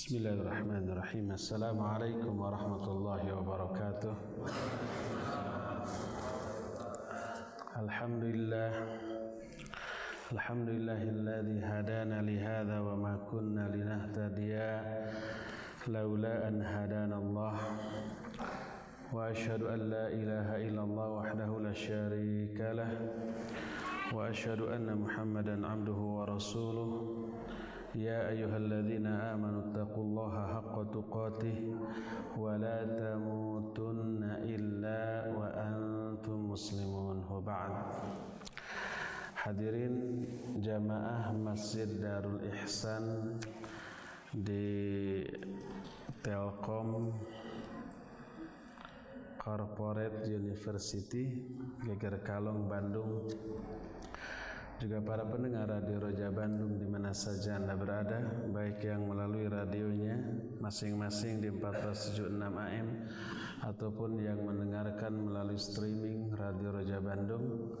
Bismillahirrahmanirrahim. Assalamualaikum warahmatullahi wabarakatuh. Alhamdulillahilladzi hadana li hadza wa ma kunna linahtadiya laula an hadanallah. Wa asyhadu an la ilaha illallah wahdahu la syarika lah. Wa asyhadu anna Muhammadan abduhu wa rasuluh. Ya ayyuhalladzina amanu taqullaha haqqa tuqatih wa la tamutunna illa wa antum muslimun. Wa ba'd. Hadirin jamaah Masjid Darul Ihsan di Telkom Corporate University Geger Kalong Bandung, juga para pendengar Radio Roja Bandung di mana saja Anda berada, baik yang melalui radionya masing-masing di 1476 AM ataupun yang mendengarkan melalui streaming Radio Roja Bandung.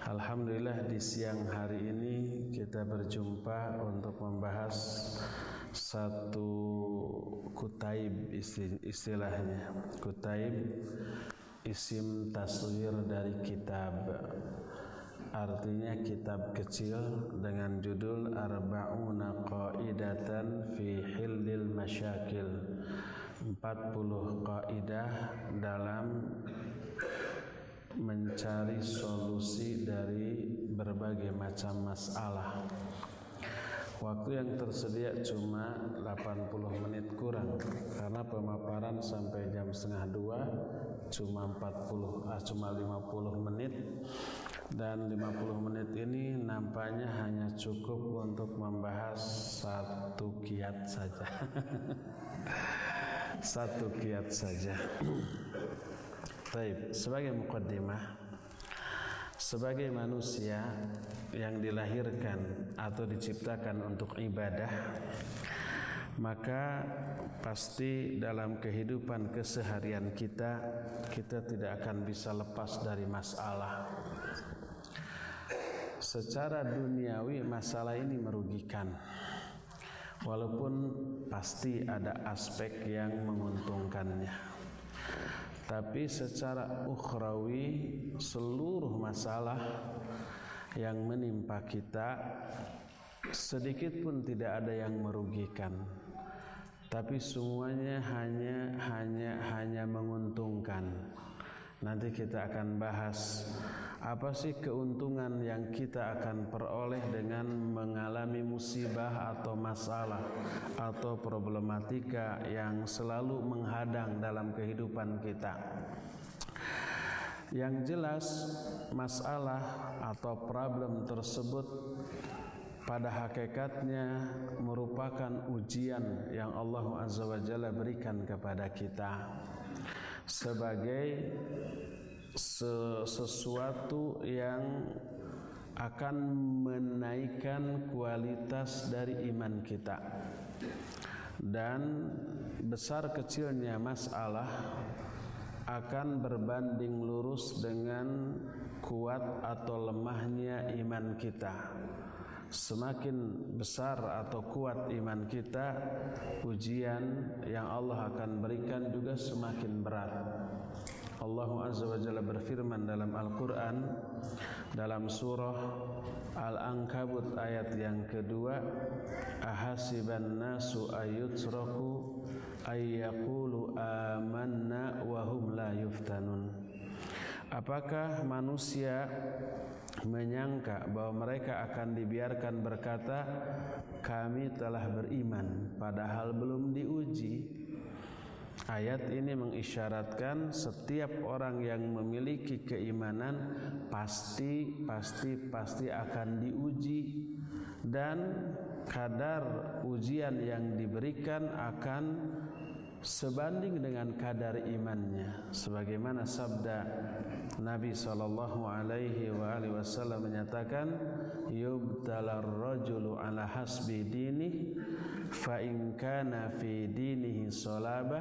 Alhamdulillah di siang hari ini kita berjumpa untuk membahas satu kutaib, istilahnya kutaib isim taswir dari kitab. Artinya kitab kecil dengan judul Arba'una Qaidatan fi Hillil Masyakil, 40 kaidah dalam mencari solusi dari berbagai macam masalah. Waktu yang tersedia cuma 80 menit kurang, karena pemaparan sampai jam 1:30 cuma 50 menit. Dan 50 menit ini nampaknya hanya cukup untuk membahas satu kiat saja. Satu kiat saja. Baik, sebagai muqaddimah, sebagai manusia yang dilahirkan atau diciptakan untuk ibadah, maka pasti dalam kehidupan keseharian kita tidak akan bisa lepas dari masalah. Secara duniawi masalah ini merugikan, walaupun pasti ada aspek yang menguntungkannya. Tapi secara ukhrawi, seluruh masalah yang menimpa kita sedikit pun tidak ada yang merugikan, tapi semuanya hanya menguntungkan. Nanti kita akan bahas apa sih keuntungan yang kita akan peroleh dengan mengalami musibah atau masalah atau problematika yang selalu menghadang dalam kehidupan kita. Yang jelas masalah atau problem tersebut pada hakikatnya merupakan ujian yang Allah Azza wa Jalla berikan kepada kita sebagai sesuatu yang akan menaikkan kualitas dari iman kita. Dan besar kecilnya masalah akan berbanding lurus dengan kuat atau lemahnya iman kita. Semakin besar atau kuat iman kita, ujian yang Allah akan berikan juga semakin berat. Allah Azza wa Jalla berfirman dalam Al-Quran, dalam surah Al-Ankabut ayat yang kedua, ahasiban nasu ayyutraku ayyaqulu amanna wa hum la yuftanun. Apakah manusia menyangka bahwa mereka akan dibiarkan berkata, kami telah beriman, padahal belum diuji? Ayat ini mengisyaratkan setiap orang yang memiliki keimanan pasti akan diuji, dan kadar ujian yang diberikan akan sebanding dengan kadar imannya. Sebagaimana sabda Nabi SAW menyatakan, yubtalar rajulu ala hasbi dinih, fa in kana fi dinihi salabah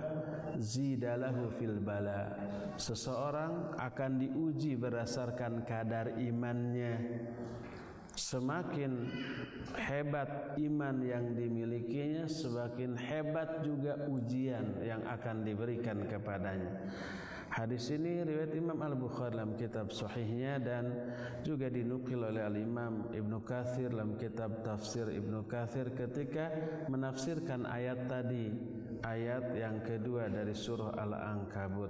zidalahu fil bala. Seseorang akan diuji berdasarkan kadar imannya. semakin hebat iman yang dimilikinya, semakin hebat juga ujian yang akan diberikan kepadanya. Hadis ini riwayat Imam Al-Bukhari dalam kitab Sahihnya dan juga dinukil oleh Al-Imam Ibnu Katsir dalam kitab Tafsir Ibnu Katsir ketika menafsirkan ayat tadi, ayat yang kedua dari surah Al-Ankabut.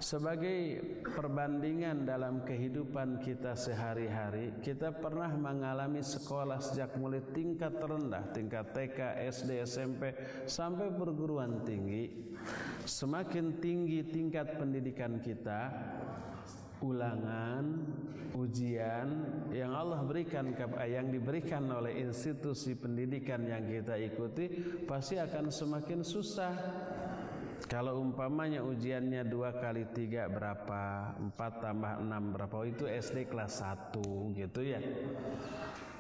Sebagai perbandingan dalam kehidupan kita sehari-hari, kita pernah mengalami sekolah sejak mulai tingkat terendah, tingkat TK, SD, SMP, sampai perguruan tinggi. Semakin tinggi tingkat pendidikan kita, ulangan, ujian yang Allah berikan, yang diberikan oleh institusi pendidikan yang kita ikuti, pasti akan semakin susah. Kalau umpamanya ujiannya 2 kali 3 berapa, 4 tambah 6 berapa, itu SD kelas 1 gitu ya.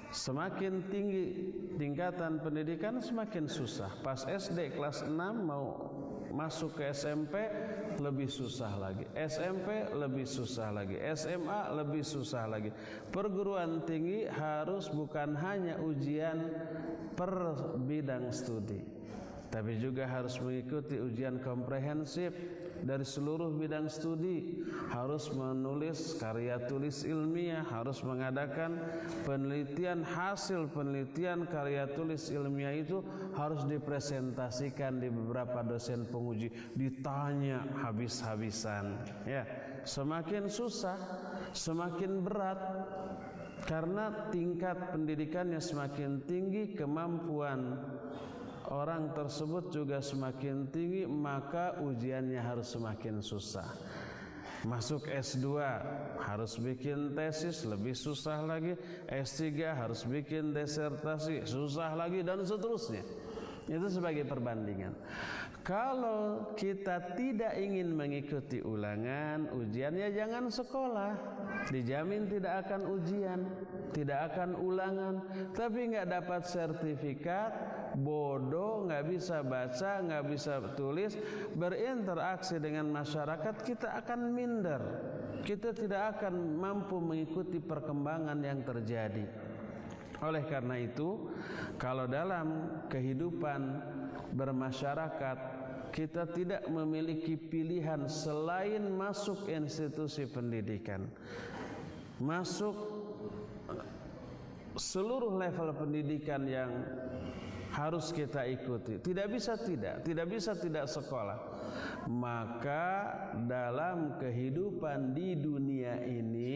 Semakin tinggi tingkatan pendidikan semakin susah. Pas SD kelas 6 mau masuk ke SMP lebih susah lagi, SMP lebih susah lagi, SMA lebih susah lagi. Perguruan tinggi harus bukan hanya ujian per bidang studi, tapi juga harus mengikuti ujian komprehensif dari seluruh bidang studi, harus menulis karya tulis ilmiah, harus mengadakan penelitian, hasil penelitian karya tulis ilmiah itu harus dipresentasikan di beberapa dosen penguji, ditanya habis-habisan. Ya, semakin susah, semakin berat. Karena tingkat pendidikannya semakin tinggi, kemampuan orang tersebut juga semakin tinggi, maka ujiannya harus semakin susah. Masuk S2 harus bikin tesis, lebih susah lagi. S3 harus bikin disertasi, susah lagi, dan seterusnya. Itu sebagai perbandingan. Kalau kita tidak ingin mengikuti ulangan, ujian, ya jangan sekolah. Dijamin tidak akan ujian, tidak akan ulangan. Tapi nggak dapat sertifikat, bodoh, nggak bisa baca, nggak bisa tulis, berinteraksi dengan masyarakat, kita akan minder. Kita tidak akan mampu mengikuti perkembangan yang terjadi. Oleh karena itu, kalau dalam kehidupan bermasyarakat kita tidak memiliki pilihan selain masuk institusi pendidikan, masuk seluruh level pendidikan yang harus kita ikuti, tidak bisa tidak sekolah, maka dalam kehidupan di dunia ini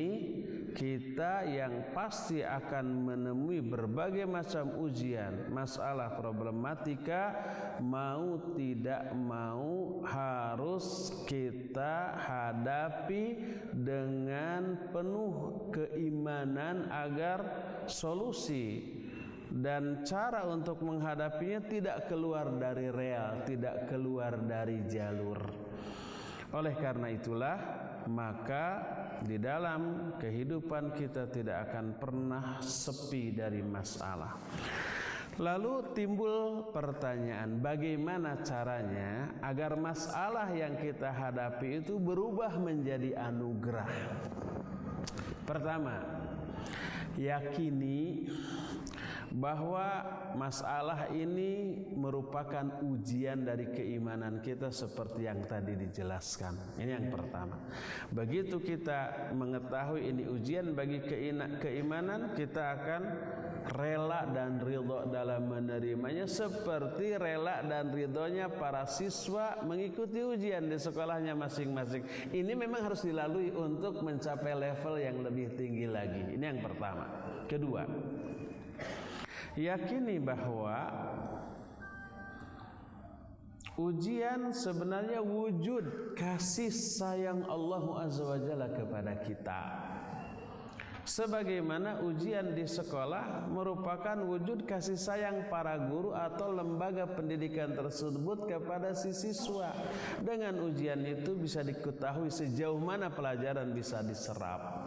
kita yang pasti akan menemui berbagai macam ujian, masalah, problematika, mau tidak mau harus kita hadapi dengan penuh keimanan agar solusi dan cara untuk menghadapinya tidak keluar dari real, tidak keluar dari jalur. Oleh karena itulah, maka di dalam kehidupan kita tidak akan pernah sepi dari masalah. Lalu timbul pertanyaan, bagaimana caranya agar masalah yang kita hadapi itu berubah menjadi anugerah? Pertama, yakini bahwa masalah ini merupakan ujian dari keimanan kita seperti yang tadi dijelaskan. Ini yang pertama. Begitu kita mengetahui ini ujian bagi keimanan, kita akan rela dan ridho dalam menerimanya, seperti rela dan ridhonya para siswa mengikuti ujian di sekolahnya masing-masing. Ini memang harus dilalui untuk mencapai level yang lebih tinggi lagi. Ini yang pertama. Kedua, yakini bahwa ujian sebenarnya wujud kasih sayang Allah Azza wa Jalla kepada kita. Sebagaimana ujian di sekolah merupakan wujud kasih sayang para guru atau lembaga pendidikan tersebut kepada si siswa. Dengan ujian itu bisa diketahui sejauh mana pelajaran bisa diserap.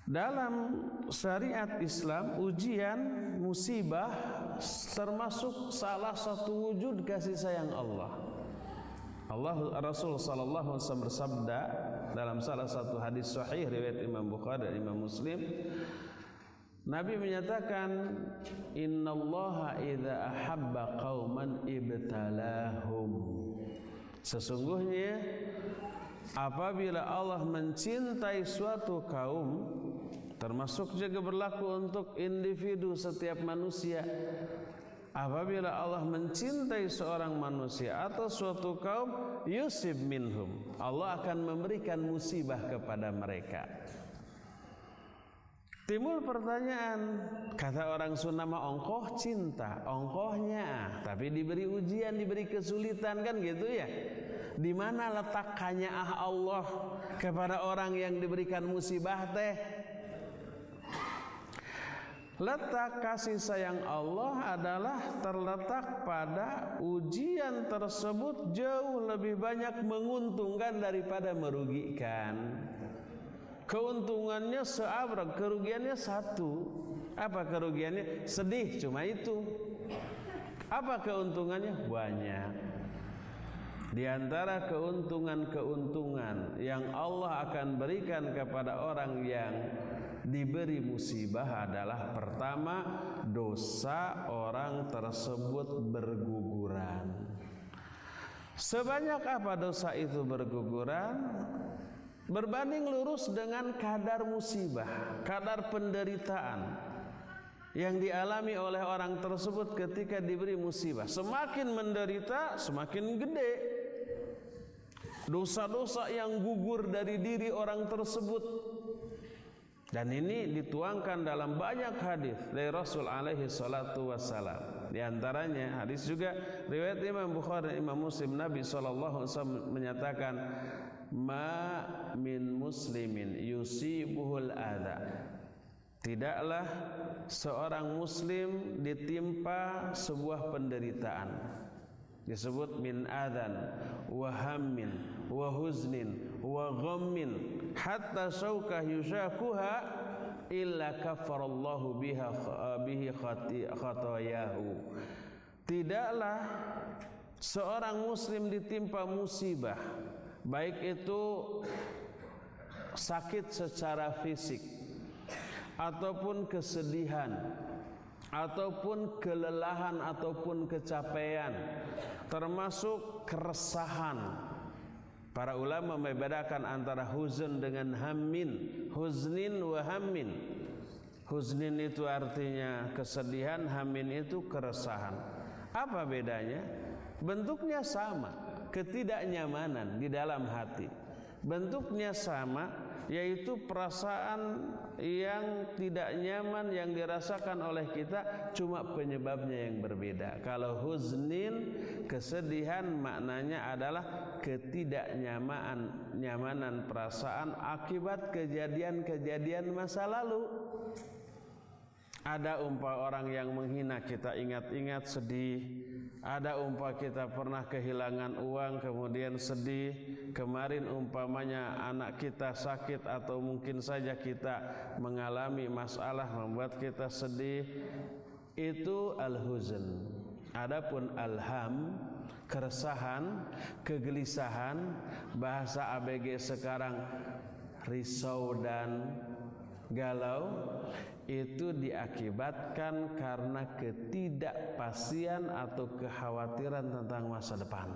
Dalam syariat Islam, ujian, musibah termasuk salah satu wujud kasih sayang Allah. Rasul sallallahu alaihi wasallam bersabda dalam salah satu hadis sahih riwayat Imam Bukhari dan Imam Muslim, Nabi menyatakan, innallaha idza ahabba qauman ibtalahum. Sesungguhnya apabila Allah mencintai suatu kaum, termasuk juga berlaku untuk individu setiap manusia. Apabila Allah mencintai seorang manusia atau suatu kaum, yusib minhum, Allah akan memberikan musibah kepada mereka. Timbul pertanyaan, kata orang Sunda mah ongkoh cinta, ongkohnya, tapi diberi ujian, diberi kesulitan, kan gitu ya. Di mana letak kanyaah Allah kepada orang yang diberikan musibah teh? Letak kasih sayang Allah adalah terletak pada ujian tersebut jauh lebih banyak menguntungkan daripada merugikan. Keuntungannya seabrek, kerugiannya satu. Apa kerugiannya? Sedih, cuma itu. Apa keuntungannya? Banyak. Di antara keuntungan-keuntungan yang Allah akan berikan kepada orang yang diberi musibah adalah, pertama, dosa orang tersebut berguguran. Sebanyak apa dosa itu berguguran? Berbanding lurus dengan kadar musibah, kadar penderitaan yang dialami oleh orang tersebut ketika diberi musibah. Semakin menderita, semakin gede dosa-dosa yang gugur dari diri orang tersebut. Dan ini dituangkan dalam banyak hadis dari Rasul alaihi salatu wassalam. Di antaranya hadis juga riwayat Imam Bukhari dan Imam Muslim, Nabi sallallahu alaihi wasallam menyatakan, ma min muslimin yusibuhul adza. Tidaklah seorang muslim ditimpa sebuah penderitaan, disebut min adzan wa hammin wa huznin wa ghammin hatta syauka yushakuha illa kafarallahu bihi khatayahu. Tidaklah seorang muslim ditimpa musibah, baik itu sakit secara fisik ataupun kesedihan ataupun kelelahan ataupun kecapean, termasuk keresahan. Para ulama membedakan antara huzn dengan hammin, huznin wa hammin. Huznin itu artinya kesedihan, hammin itu keresahan. Apa bedanya? Bentuknya sama, ketidaknyamanan di dalam hati. Bentuknya sama, yaitu perasaan yang tidak nyaman yang dirasakan oleh kita, cuma penyebabnya yang berbeda. Kalau huznin, kesedihan, maknanya adalah ketidaknyamanan perasaan akibat kejadian-kejadian masa lalu. Ada umpah orang yang menghina, kita ingat-ingat sedih. Ada umpah kita pernah kehilangan uang kemudian sedih. Kemarin umpamanya anak kita sakit atau mungkin saja kita mengalami masalah membuat kita sedih. Itu al-huzn. Adapun al-ham, keresahan, kegelisahan, bahasa ABG sekarang risau dan galau, itu diakibatkan karena ketidakpastian atau kekhawatiran tentang masa depan.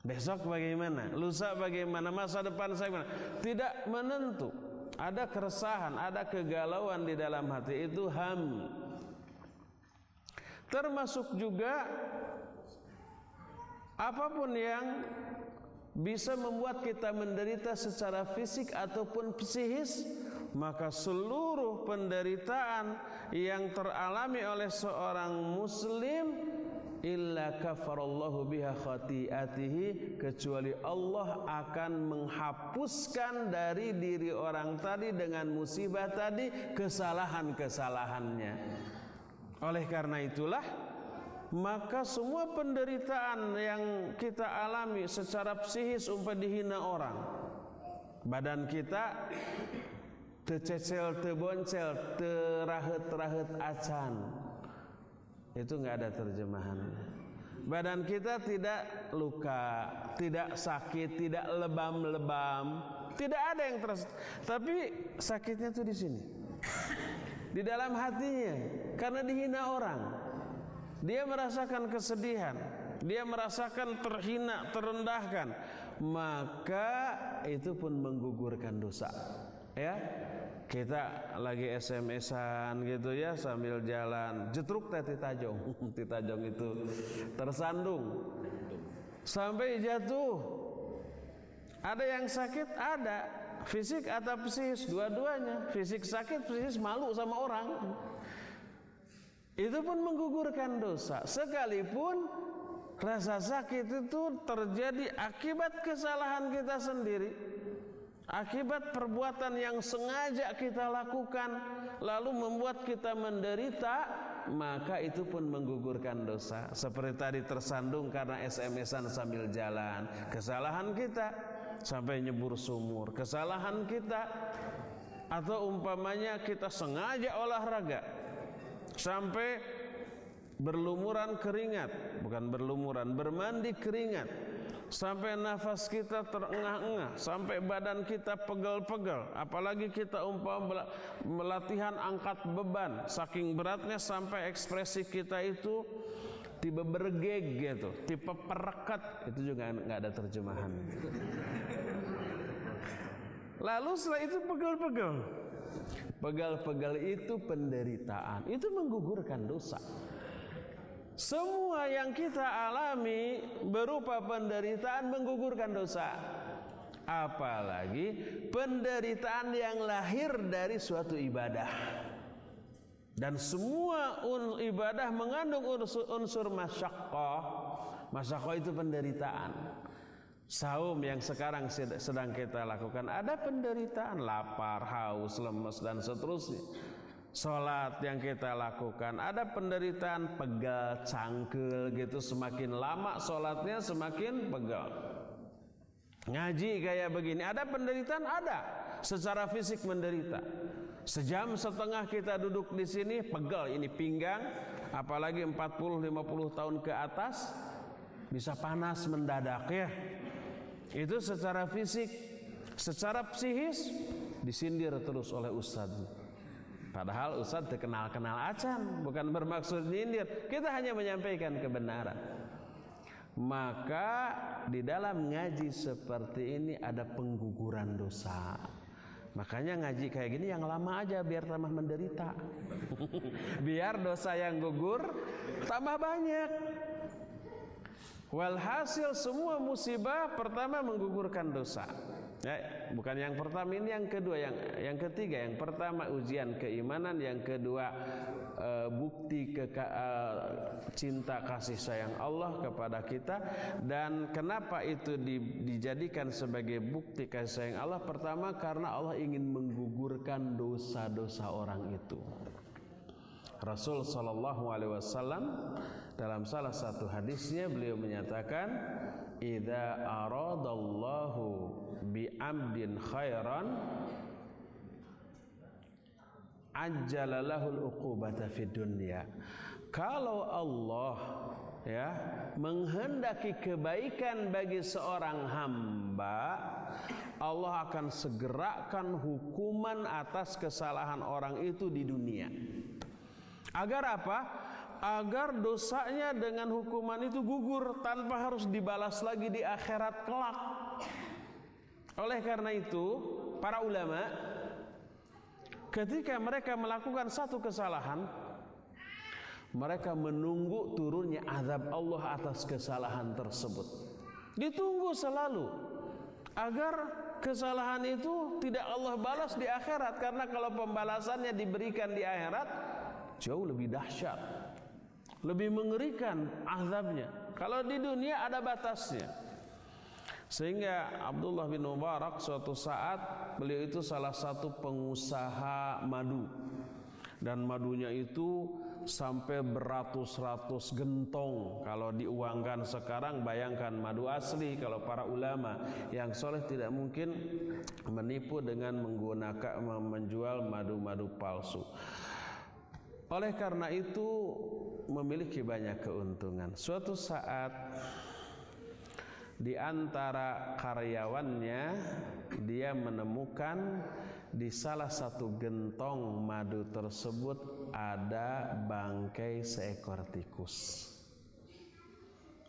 Besok bagaimana? Lusa bagaimana? Masa depan saya bagaimana? Tidak menentu. Ada keresahan, ada kegalauan di dalam hati, itu ham. Termasuk juga apapun yang bisa membuat kita menderita secara fisik ataupun psikis, maka seluruh penderitaan yang teralami oleh seorang muslim illa kafarallahu biha khati'atihi, kecuali Allah akan menghapuskan dari diri orang tadi dengan musibah tadi kesalahan-kesalahannya. Oleh karena itulah, maka semua penderitaan yang kita alami secara psikis, umpah dihina orang, badan kita tececel, teboncel, terahet-rahet acan, itu nggak ada terjemahannya. Badan kita tidak luka, tidak sakit, tidak lebam-lebam, tidak ada yang tapi sakitnya tuh di sini, di dalam hatinya, karena dihina orang. Dia merasakan kesedihan, dia merasakan terhina, terendahkan, maka itu pun menggugurkan dosa. Ya, kita lagi SMS-an gitu ya sambil jalan, jetruk teh Tajong. Tajong itu tersandung sampai jatuh. Ada yang sakit, ada fisik atau psikis, dua-duanya. Fisik sakit, psikis malu sama orang. Itu pun menggugurkan dosa. Sekalipun rasa sakit itu terjadi akibat kesalahan kita sendiri, akibat perbuatan yang sengaja kita lakukan lalu membuat kita menderita, maka itu pun menggugurkan dosa. Seperti tadi tersandung karena SMS-an sambil jalan, kesalahan kita. Sampai nyebur sumur, kesalahan kita. Atau umpamanya kita sengaja olahraga sampai berlumuran keringat, bukan berlumuran, bermandi keringat, sampai nafas kita terengah-engah, sampai badan kita pegel-pegel. Apalagi kita melatihan angkat beban, saking beratnya sampai ekspresi kita itu tipe bergeg gitu, tipe perekat, itu juga nggak ada terjemahan. Lalu setelah itu pegel-pegel. Pegel-pegel itu penderitaan, itu menggugurkan dosa. Semua yang kita alami berupa penderitaan menggugurkan dosa. Apalagi penderitaan yang lahir dari suatu ibadah. Dan semua ibadah mengandung unsur masyaqqah. Masyaqqah itu penderitaan. Saum yang sekarang sedang kita lakukan ada penderitaan, lapar, haus, lemes dan seterusnya. Salat yang kita lakukan ada penderitaan, pegal, cangkel gitu, semakin lama salatnya semakin pegal. Ngaji kayak begini ada penderitaan, ada. Secara fisik menderita. Sejam setengah kita duduk di sini pegal ini pinggang, apalagi 40-50 tahun ke atas bisa panas mendadak ya. Itu secara fisik. Secara psikis disindir terus oleh ustadz. Padahal ustadz kenal-kenal acan, bukan bermaksud nyindir. Kita hanya menyampaikan kebenaran. Maka di dalam ngaji seperti ini ada pengguguran dosa. Makanya ngaji kayak gini yang lama aja biar tambah menderita. Biar dosa yang gugur tambah banyak. Walhasil semua musibah pertama menggugurkan dosa. Ya, bukan yang pertama, ini yang kedua, yang ketiga. Yang pertama ujian keimanan, yang kedua bukti cinta kasih sayang Allah kepada kita. Dan kenapa itu dijadikan sebagai bukti kasih sayang Allah? Pertama karena Allah ingin menggugurkan dosa-dosa orang itu. Rasul sallallahu alaihi wasallam dalam salah satu hadisnya beliau menyatakan, "Idza aradallahu bi 'abdin khairan ajjala lahul uqubata fid dunya." Kalau Allah ya menghendaki kebaikan bagi seorang hamba, Allah akan segerakan hukuman atas kesalahan orang itu di dunia. Agar apa? Agar dosanya dengan hukuman itu gugur tanpa harus dibalas lagi di akhirat kelak. Oleh karena itu, para ulama ketika mereka melakukan satu kesalahan, mereka menunggu turunnya azab Allah atas kesalahan tersebut. Ditunggu selalu agar kesalahan itu tidak Allah balas di akhirat, karena kalau pembalasannya diberikan di akhirat jauh lebih dahsyat, lebih mengerikan azabnya. Kalau di dunia ada batasnya. Sehingga Abdullah bin Mubarak suatu saat, beliau itu salah satu pengusaha madu, dan madunya itu sampai beratus-ratus gentong. Kalau diuangkan sekarang, bayangkan madu asli. Kalau para ulama yang soleh tidak mungkin menipu dengan menggunakan menjual madu-madu palsu. Oleh karena itu memiliki banyak keuntungan. Suatu saat di antara karyawannya dia menemukan di salah satu gentong madu tersebut ada bangkai seekor tikus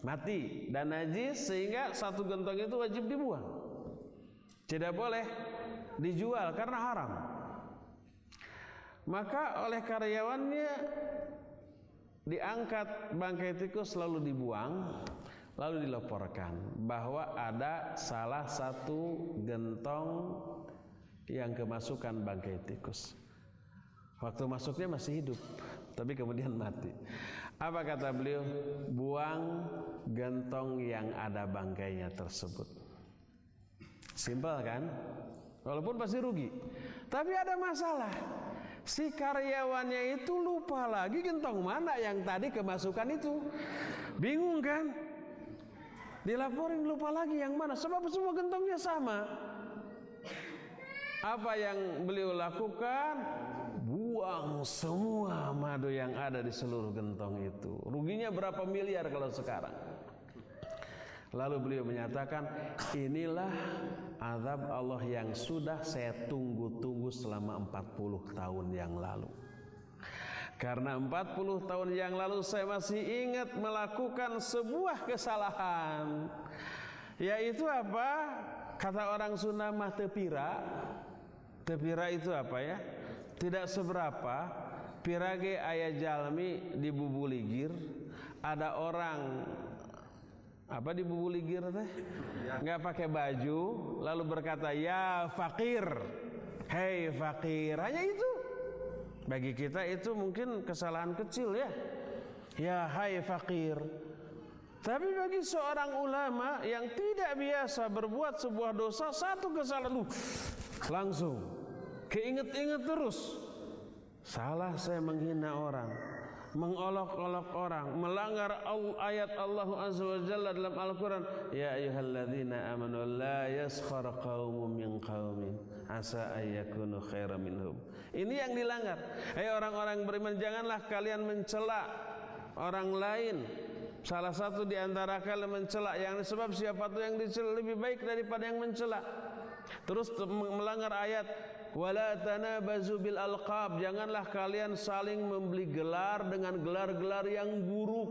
mati dan najis, sehingga satu gentong itu wajib dibuang, tidak boleh dijual karena haram. Maka oleh karyawannya diangkat bangkai tikus lalu dibuang, lalu dilaporkan bahwa ada salah satu gentong yang kemasukan bangkai tikus. Waktu masuknya masih hidup, tapi kemudian mati. Apa kata beliau? Buang gentong yang ada bangkainya tersebut. Simpel kan? Walaupun pasti rugi, tapi ada masalah. Si karyawannya itu lupa lagi gentong mana yang tadi kemasukan itu. Bingung kan? Dilaporin lupa lagi yang mana, sebab semua gentongnya sama. Apa yang beliau lakukan? Buang semua madu yang ada di seluruh gentong itu. Ruginya berapa miliar kalau sekarang. Lalu beliau menyatakan, inilah azab Allah yang sudah saya tunggu-tunggu selama 40 tahun yang lalu. Karena 40 tahun yang lalu saya masih ingat melakukan sebuah kesalahan. Yaitu apa? Kata orang Sunda mah tepira. Tepira itu apa ya? Tidak seberapa. Pirage aya jalmi di Bubuligir. Ada orang apa di Bubuligir teh? Nggak pakai baju, lalu berkata, ya fakir, hei fakir. Hanya itu. Bagi kita itu mungkin kesalahan kecil ya. Ya hai fakir. Tapi bagi seorang ulama yang tidak biasa berbuat sebuah dosa, satu kesalahan langsung keinget-inget terus. Salah saya menghina orang, mengolok-olok orang, melanggar ayat Allah Azza wa Jalla dalam Al-Quran. Ya ayyuhalladzina amanu la yaskhar qaumun min qaumin asa ayyakunu khairan minhum. Ini yang dilanggar. Hai orang-orang beriman, janganlah kalian mencela orang lain. Salah satu di antara kalian mencela, yang sebab siapa tuh yang dicela lebih baik daripada yang mencela. Terus melanggar ayat wala tanabazu bil alqab, janganlah kalian saling membeli gelar dengan gelar-gelar yang buruk.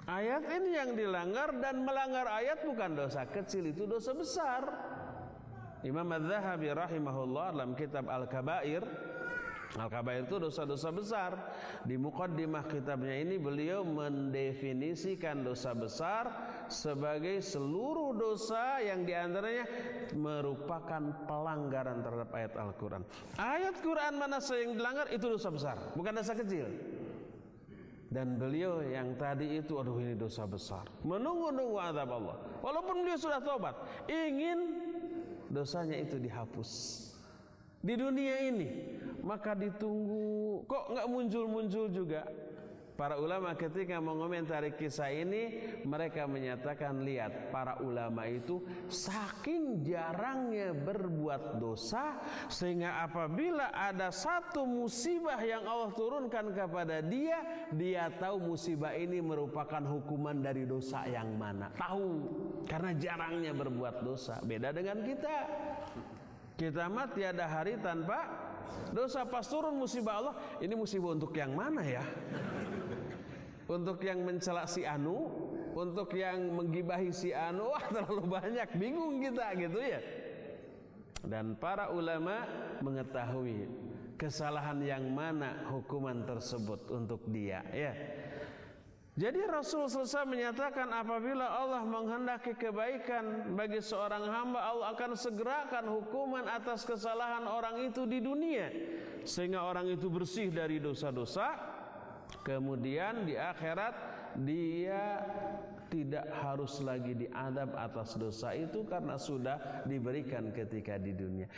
Ayat ini yang dilanggar, dan melanggar ayat bukan dosa kecil, itu dosa besar. Imam Az-Zahabi rahimahullah dalam kitab Al-Kabair, Al-Kabair itu dosa-dosa besar. Di muqaddimah kitabnya ini beliau mendefinisikan dosa besar sebagai seluruh dosa yang diantaranya merupakan pelanggaran terhadap ayat Al-Quran. Ayat Quran mana yang dilanggar itu dosa besar, bukan dosa kecil. Dan beliau yang tadi itu, aduh ini dosa besar, menunggu-nunggu azab Allah. Walaupun beliau sudah tobat, ingin dosanya itu dihapus di dunia ini, maka ditunggu, kok nggak muncul-muncul juga. Para ulama ketika mengomentari kisah ini, mereka menyatakan, lihat, para ulama itu saking jarangnya berbuat dosa, sehingga apabila ada satu musibah yang Allah turunkan kepada dia, dia tahu musibah ini merupakan hukuman dari dosa yang mana. Tahu, karena jarangnya berbuat dosa. Beda dengan kita. Kita mah tiada hari tanpa dosa. Pas turun musibah Allah, ini musibah untuk yang mana ya? Untuk yang mencela si anu, untuk yang menggibahi si anu, wah terlalu banyak, bingung kita gitu ya. Dan para ulama mengetahui kesalahan yang mana hukuman tersebut untuk dia ya. Jadi Rasul SAW menyatakan, apabila Allah menghendaki kebaikan bagi seorang hamba, Allah akan segerakan hukuman atas kesalahan orang itu di dunia, sehingga orang itu bersih dari dosa-dosa. Kemudian di akhirat dia tidak harus lagi diadab atas dosa itu karena sudah diberikan ketika di dunia.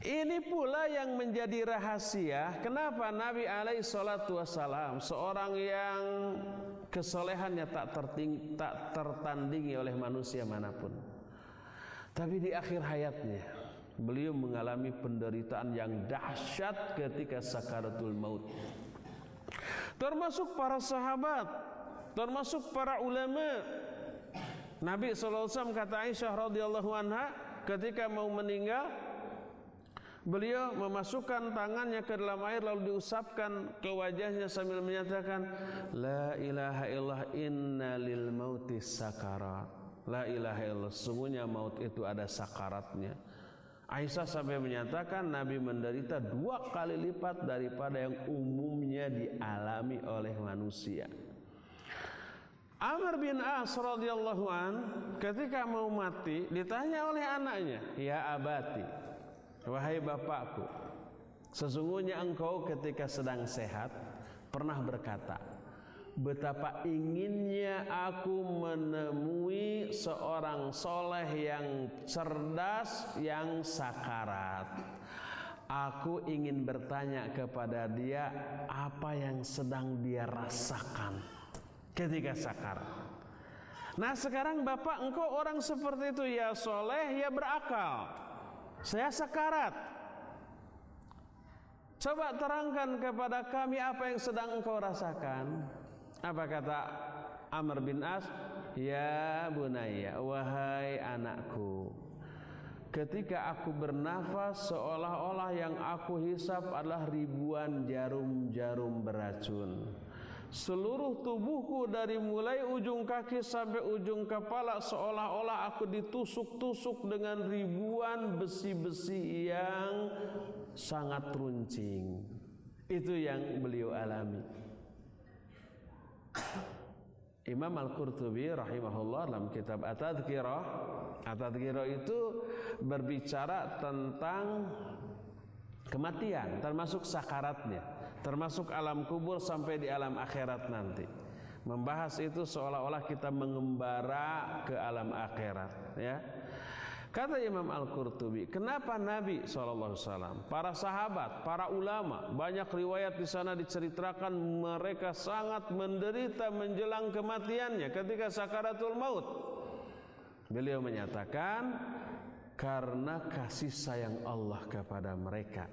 Ini pula yang menjadi rahasia kenapa Nabi alaihi salatu wassalam, seorang yang kesolehannya tak tertandingi oleh manusia manapun, tapi di akhir hayatnya beliau mengalami penderitaan yang dahsyat ketika sakaratul maut. termasuk para sahabat, termasuk para ulama. Nabi SAW kata Aisyah radhiyallahu anha ketika mau meninggal, beliau memasukkan tangannya ke dalam air lalu diusapkan ke wajahnya sambil menyatakan, La ilaha illallah inna lil mauti sakarat. La ilaha illallah, sesungguhnya maut itu ada sakaratnya. Aisyah sampai menyatakan Nabi menderita 2 kali lipat daripada yang umumnya dialami oleh manusia. Amr bin As radhiyallahu an ketika mau mati ditanya oleh anaknya, Ya abati, wahai bapakku, sesungguhnya engkau ketika sedang sehat pernah berkata, betapa inginnya aku menemui seorang soleh yang cerdas yang sakarat. Aku ingin bertanya kepada dia apa yang sedang dia rasakan ketika sakarat. Nah sekarang bapak engkau orang seperti itu, ya soleh, ya berakal. Saya sakarat. Coba terangkan kepada kami apa yang sedang engkau rasakan. Apa kata Amr bin As? Ya bunayya, wahai anakku, ketika aku bernafas seolah-olah yang aku hisap adalah ribuan jarum-jarum beracun. Seluruh tubuhku dari mulai ujung kaki sampai ujung kepala seolah-olah aku ditusuk-tusuk dengan ribuan besi-besi yang sangat runcing. Itu yang beliau alami. Imam Al-Qurtubi rahimahullah dalam kitab At-Tadhkirah, At-Tadhkirah itu berbicara tentang kematian, termasuk sakaratnya, termasuk alam kubur sampai di alam akhirat nanti. Membahas itu seolah-olah kita mengembara ke alam akhirat, ya. Kata Imam Al-Qurtubi, kenapa Nabi SAW, para sahabat, para ulama, banyak riwayat di sana diceritakan mereka sangat menderita menjelang kematiannya ketika sakaratul maut. Beliau menyatakan karena kasih sayang Allah kepada mereka.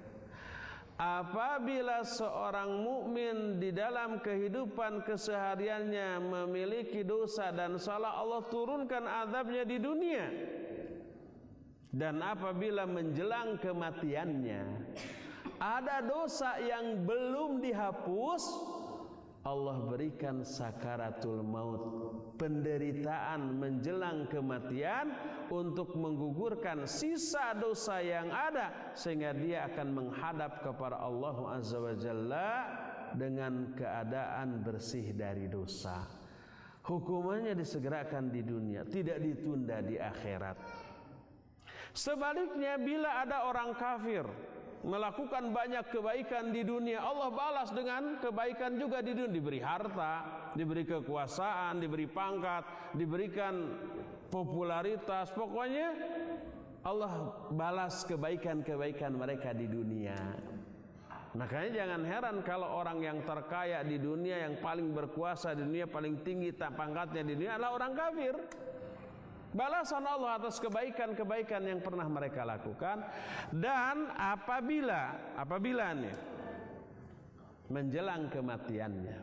Apabila seorang mukmin di dalam kehidupan kesehariannya memiliki dosa dan salah, Allah turunkan azabnya di dunia. Dan apabila menjelang kematiannya ada dosa yang belum dihapus, Allah berikan sakaratul maut, penderitaan menjelang kematian untuk menggugurkan sisa dosa yang ada, sehingga dia akan menghadap kepada Allah Azza wa Jalla dengan keadaan bersih dari dosa. Hukumannya disegerakan di dunia, tidak ditunda di akhirat. Sebaliknya, bila ada orang kafir melakukan banyak kebaikan di dunia, Allah balas dengan kebaikan juga di dunia. Diberi harta, diberi kekuasaan, diberi pangkat, diberikan popularitas. Pokoknya Allah balas kebaikan-kebaikan mereka di dunia. Makanya jangan heran kalau orang yang terkaya di dunia, yang paling berkuasa di dunia, paling tinggi pangkatnya di dunia adalah orang kafir. Balasan Allah atas kebaikan-kebaikan yang pernah mereka lakukan. Dan apabila nih menjelang kematiannya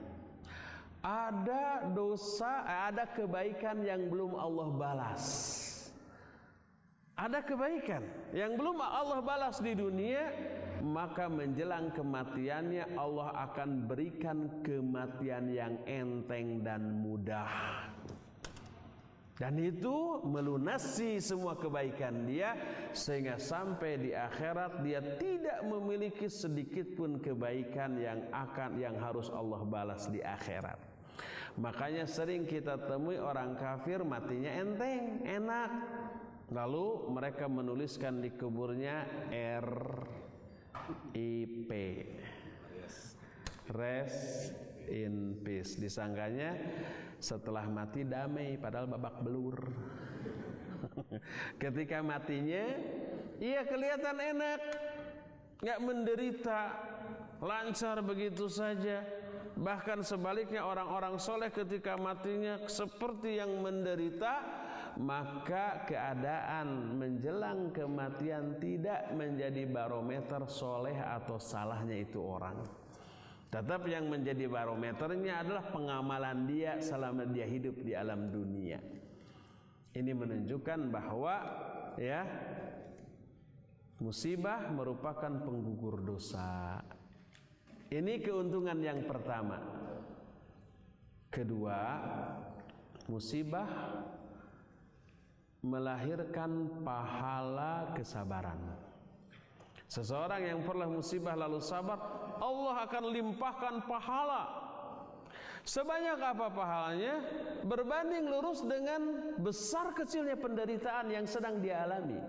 ada dosa, ada kebaikan yang belum Allah balas, ada kebaikan yang belum Allah balas di dunia, maka menjelang kematiannya Allah akan berikan kematian yang enteng dan mudah. Dan itu melunasi semua kebaikan dia, sehingga sampai di akhirat dia tidak memiliki sedikit pun kebaikan yang harus Allah balas di akhirat. Makanya sering kita temui orang kafir matinya enteng, enak. Lalu mereka menuliskan di kuburnya RIP, rest in peace. Disangkanya setelah mati damai, padahal babak belur. Ketika matinya, iya kelihatan enak, nggak menderita, lancar begitu saja. Bahkan sebaliknya orang-orang soleh ketika matinya seperti yang menderita, maka keadaan menjelang kematian tidak menjadi barometer soleh atau salahnya itu orang. Tetap yang menjadi barometernya adalah pengamalan dia selama dia hidup di alam dunia. Ini menunjukkan bahwa ya, musibah merupakan penggugur dosa. Ini keuntungan yang pertama. Kedua, musibah melahirkan pahala kesabaran. Seseorang yang pernah musibah lalu sabar, Allah akan limpahkan pahala. Sebanyak apa pahalanya? Berbanding lurus dengan besar kecilnya penderitaan yang sedang dia alami.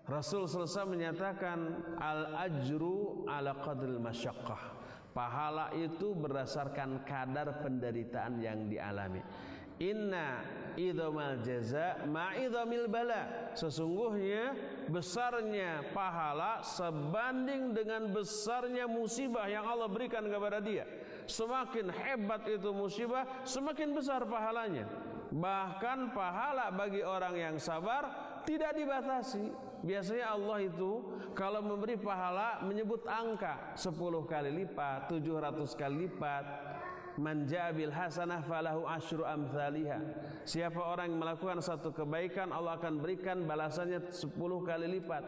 Rasul SAW menyatakan al-ajru ala qadril masyaqqah. Pahala itu berdasarkan kadar penderitaan yang dialami. Inna idhamal jaza ma'idhamil bala. Sesungguhnya besarnya pahala sebanding dengan besarnya musibah yang Allah berikan kepada dia. Semakin hebat itu musibah, semakin besar pahalanya. Bahkan pahala bagi orang yang sabar tidak dibatasi. Biasanya Allah itu kalau memberi pahala menyebut angka 10 kali lipat, 700 kali lipat. Man jaa bil hasanah falahu asyru amsalihha. Siapa orang yang melakukan satu kebaikan, Allah akan berikan balasannya 10 kali lipat.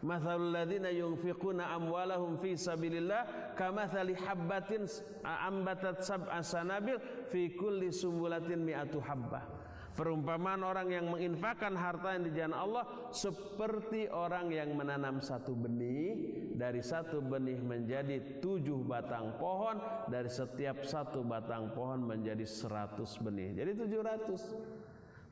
Mathalul ladzina yunfiquna amwalahum fi sabilillah kamathali habbatin ambatat sab'a sanabil fi kulli sumbulatin mi'atu habbah. Perumpamaan orang yang menginfakkan harta yang di jalan Allah seperti orang yang menanam satu benih. Dari satu benih menjadi 7 batang pohon. Dari setiap satu batang pohon menjadi 100 benih. Jadi 700.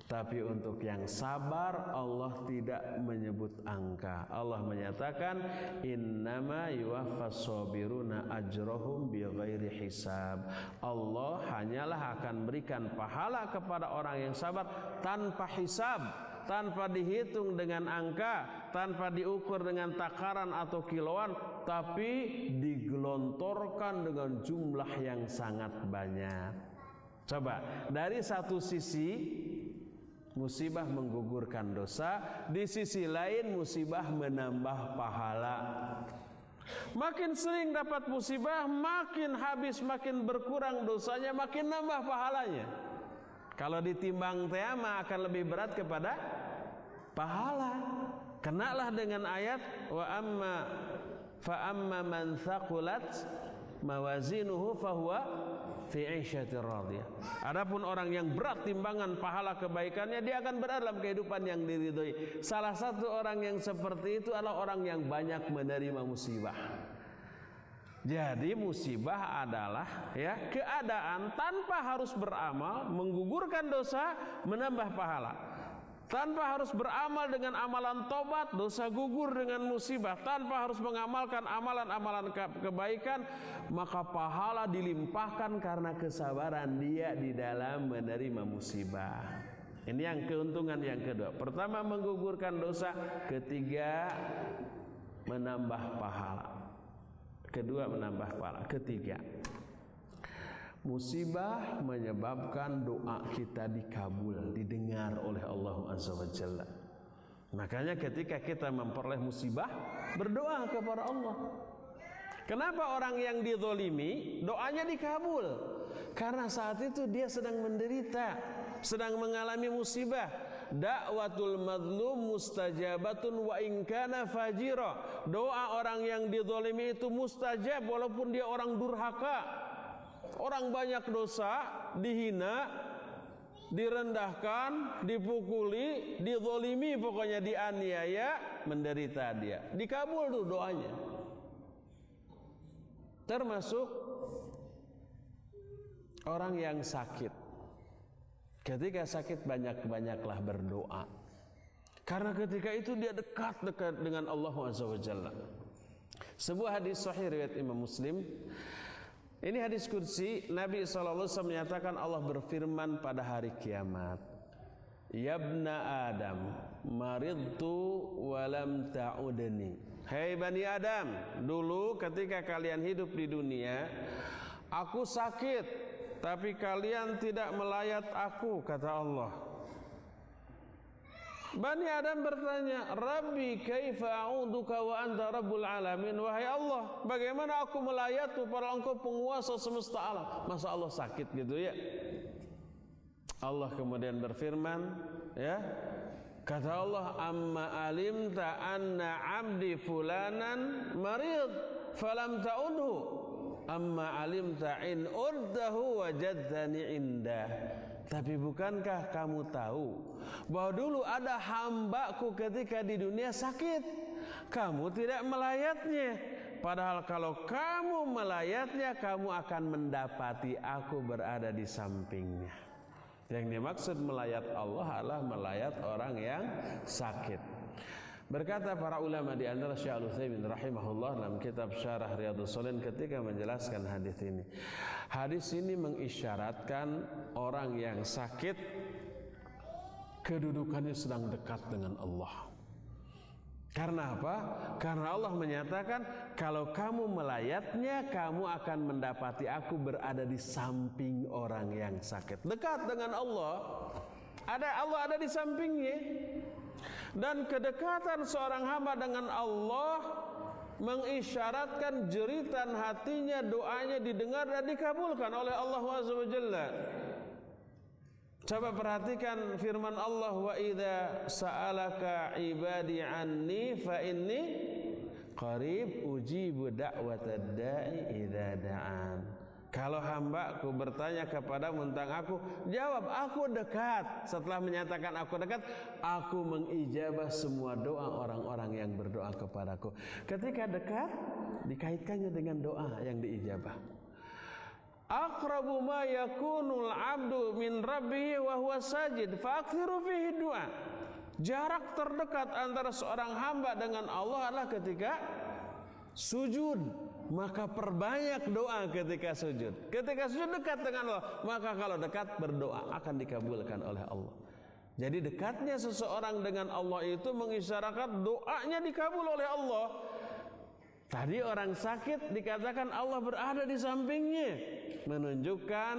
Tapi untuk yang sabar Allah tidak menyebut angka. Allah menyatakan innama yuwaffas sabiruna ajrahum bighairi hisab. Allah hanyalah akan berikan pahala kepada orang yang sabar tanpa hisab, tanpa dihitung dengan angka, tanpa diukur dengan takaran atau kiloan, tapi digelontorkan dengan jumlah yang sangat banyak. Coba, dari satu sisi musibah menggugurkan dosa, di sisi lain musibah menambah pahala. Makin sering dapat musibah, makin habis, makin berkurang dosanya, makin nambah pahalanya. Kalau ditimbang tema akan lebih berat kepada pahala. Kenalah dengan ayat wa amma fa amma man thaqulat mawazinuhu fahuwa fi 'isyatir radiyah. Adapun orang yang berat timbangan pahala kebaikannya, dia akan berada dalam kehidupan yang diridhoi. Salah satu orang yang seperti itu adalah orang yang banyak menerima musibah. Jadi musibah adalah ya keadaan tanpa harus beramal, menggugurkan dosa, menambah pahala. Tanpa harus beramal dengan amalan tobat, dosa gugur dengan musibah. Tanpa harus mengamalkan amalan-amalan kebaikan, maka pahala dilimpahkan karena kesabaran dia di dalam menerima musibah. Ini yang keuntungan yang kedua. Pertama, menggugurkan dosa. Ketiga, menambah pahala. Kedua, menambah pahala. Ketiga, musibah menyebabkan doa kita dikabul, didengar oleh Allah Azza wa Jalla. Makanya ketika kita memperoleh musibah, berdoa kepada Allah. Kenapa orang yang dizalimi doanya dikabul? Karena saat itu dia sedang menderita, sedang mengalami musibah. Da'watul mazlum mustajabatun wa in kana fajira. Doa orang yang dizalimi itu mustajab walaupun dia orang durhaka. Orang banyak dosa, dihina, direndahkan, dipukuli, dizalimi, pokoknya dianiaya, menderita dia. Dikabul tuh doanya. Termasuk orang yang sakit. Ketika sakit banyak-banyaklah berdoa. Karena ketika itu dia dekat dengan Allah Azza wa Jalla. Sebuah hadis sahih riwayat Imam Muslim. Ini hadis kursi. Nabi SAW menyatakan Allah berfirman pada hari kiamat, Yabna Adam, maridtu walam ta'udni. Hei Bani Adam, dulu ketika kalian hidup di dunia, aku sakit, tapi kalian tidak melayat aku, kata Allah. Bani Adam bertanya, Rabbi kaifa a'uduka wa anta rabbul alamin. Wahai Allah, bagaimana aku melayatmu padahal engkau penguasa semesta alam. Masa Allah sakit gitu ya? Allah kemudian berfirman, ya, kata Allah, amma alimta anna abdi fulanan marid falam ta'udhu amma alimta in uddahu wajadtani indah. Tapi bukankah kamu tahu bahwa dulu ada hambaku ketika di dunia sakit, kamu tidak melayatnya, padahal kalau kamu melayatnya kamu akan mendapati aku berada di sampingnya. Yang dimaksud melayat Allah adalah melayat orang yang sakit. Berkata para ulama di antara Syekh Al-Utsaimin rahimahullah dalam kitab Syarah Riyadhus Shalihin ketika menjelaskan hadis ini. Hadis ini mengisyaratkan orang yang sakit kedudukannya sedang dekat dengan Allah. Karena apa? Karena Allah menyatakan kalau kamu melayatnya kamu akan mendapati aku berada di samping orang yang sakit. Dekat dengan Allah. Allah ada di sampingnya. Dan kedekatan seorang hamba dengan Allah mengisyaratkan jeritan hatinya, doanya didengar dan dikabulkan oleh Allah SWT. Coba perhatikan firman Allah, wa idza sa'alaka ibadi anni fa inni qarib ujibu da'watad da'i idza da'an. Kalau hambaku bertanya kepadamu tentang aku, jawab aku dekat. Setelah menyatakan aku dekat, aku mengijabah semua doa orang-orang yang berdoa kepadaku. Ketika dekat, dikaitkannya dengan doa yang diijabah. Aqrabu ma yakunul abdu min rabbihi wa huwa sajid fa'akthiru fihi du'a. Jarak terdekat antara seorang hamba dengan Allah adalah ketika sujud. Maka perbanyak doa ketika sujud. Ketika sujud dekat dengan Allah, maka kalau dekat berdoa akan dikabulkan oleh Allah. Jadi dekatnya seseorang dengan Allah itu mengisyaratkan doanya dikabul oleh Allah. Tadi orang sakit dikatakan Allah berada di sampingnya, menunjukkan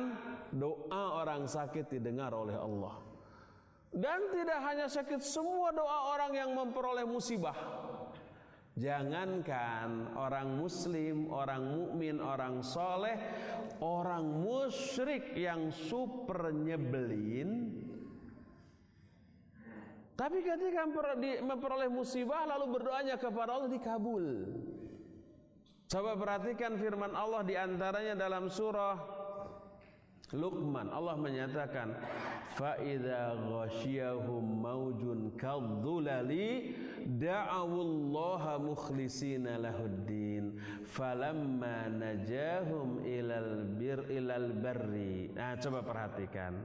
doa orang sakit didengar oleh Allah. Dan tidak hanya sakit, semua doa orang yang memperoleh musibah. Jangankan orang muslim, orang mukmin, orang soleh, orang musyrik yang super nyebelin, tapi ketika memperoleh musibah lalu berdoanya kepada Allah dikabul. Coba perhatikan firman Allah di antaranya dalam surah Luqman. Allah menyatakan, fa idza ghasyiyahum maujun kadzulali da'awullaha mukhlishina lahuddin falamma najahum ilal barri. Nah, coba perhatikan.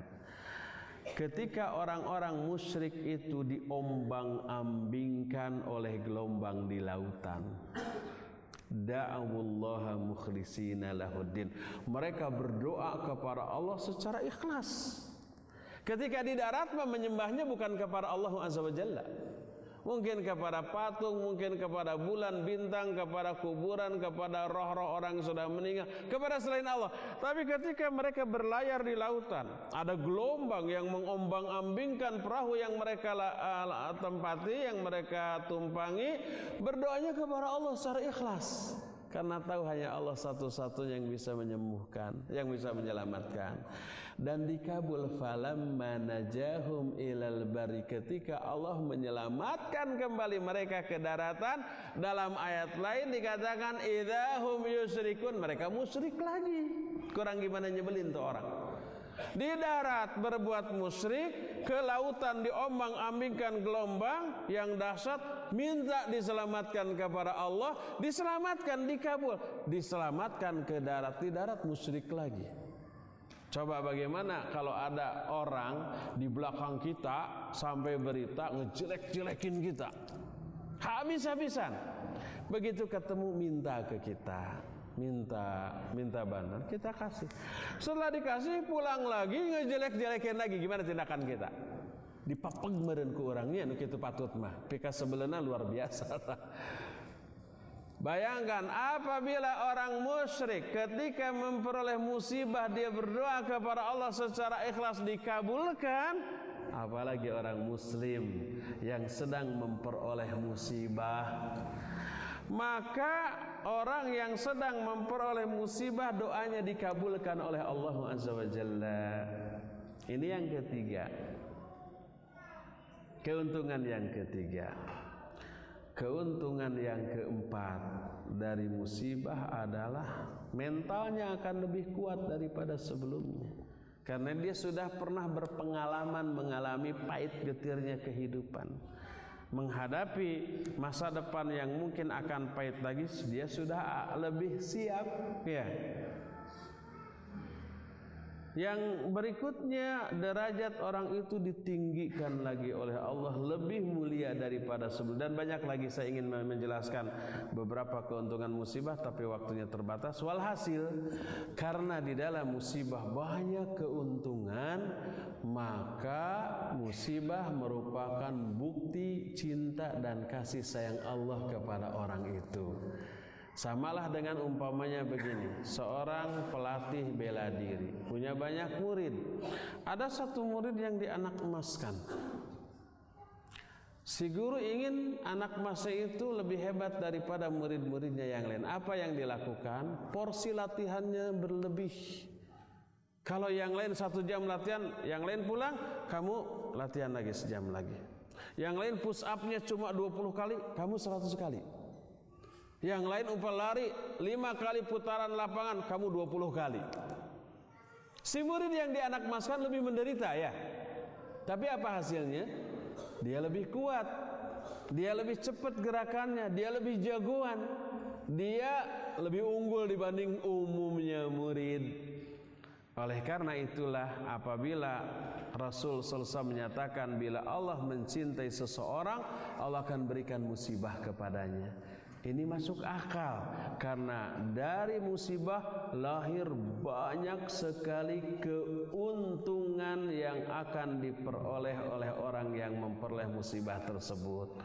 Ketika orang-orang musyrik itu diombang-ambingkan oleh gelombang di lautan, da'awullaha mukhlishina lahuddin. Mereka berdoa kepada Allah secara ikhlas. Ketika di darat menyembahnya bukan kepada Allah Azza wa Jalla, mungkin kepada patung, mungkin kepada bulan, bintang, kepada kuburan, kepada roh-roh orang yang sudah meninggal, kepada selain Allah. Tapi ketika mereka berlayar di lautan, ada gelombang yang mengombang-ambingkan perahu yang mereka tempati, yang mereka tumpangi, berdoanya kepada Allah secara ikhlas. Karena tahu hanya Allah satu-satunya yang bisa menyembuhkan, yang bisa menyelamatkan. Dan dikabul falamma najahum ilal bari, ketika Allah menyelamatkan kembali mereka ke daratan. Dalam ayat lain dikatakan idahum yusyrikun, mereka musyrik lagi. Kurang gimana nyebelin tuh orang. Di darat berbuat musyrik, ke lautan diombang-ambingkan gelombang yang dahsyat, minta diselamatkan kepada Allah, diselamatkan, dikabul, diselamatkan ke darat, di darat musyrik lagi. Coba bagaimana kalau ada orang di belakang kita sampai berita ngejelek-jelekin kita habis-habisan, begitu ketemu minta ke kita, minta banar, kita kasih. Setelah dikasih pulang lagi ngejelek-jelekin lagi, gimana tindakan kita? Dipapeg meureun ku urangnya nu kitu patut mah. Pika sebelena luar biasa. Bayangkan apabila orang musyrik ketika memperoleh musibah dia berdoa kepada Allah secara ikhlas dikabulkan, apalagi orang muslim yang sedang memperoleh musibah. Maka orang yang sedang memperoleh musibah doanya dikabulkan oleh Allah Azza wa Jalla. Ini yang ketiga. Keuntungan yang ketiga. Keuntungan yang keempat dari musibah adalah mentalnya akan lebih kuat daripada sebelumnya. Karena dia sudah pernah berpengalaman mengalami pahit getirnya kehidupan. Menghadapi masa depan yang mungkin akan pahit lagi, dia sudah lebih siap, ya. Yang berikutnya, derajat orang itu ditinggikan lagi oleh Allah, lebih mulia daripada sebelum. Dan banyak lagi saya ingin menjelaskan beberapa keuntungan musibah, tapi waktunya terbatas. Walhasil, karena di dalam musibah banyak keuntungan, maka musibah merupakan bukti cinta dan kasih sayang Allah kepada orang itu. Samalah dengan umpamanya begini, seorang pelatih bela diri punya banyak murid. Ada satu murid yang dianak emaskan. Si guru ingin anak emasnya itu lebih hebat daripada murid-muridnya yang lain. Apa yang dilakukan? Porsi latihannya berlebih. Kalau yang lain 1 jam latihan, yang lain pulang, kamu latihan lagi 1 jam lagi. Yang lain push up-nya cuma 20 kali, kamu 100 kali. Yang lain umpal lari 5 kali putaran lapangan, kamu 20 kali. Si murid yang dianak emaskan lebih menderita, ya. Tapi apa hasilnya? Dia lebih kuat, dia lebih cepat gerakannya, dia lebih jagoan, dia lebih unggul dibanding umumnya murid. Oleh karena itulah apabila Rasul SAW menyatakan bila Allah mencintai seseorang, Allah akan berikan musibah kepadanya. Ini masuk akal karena dari musibah lahir banyak sekali keuntungan yang akan diperoleh oleh orang yang memperoleh musibah tersebut.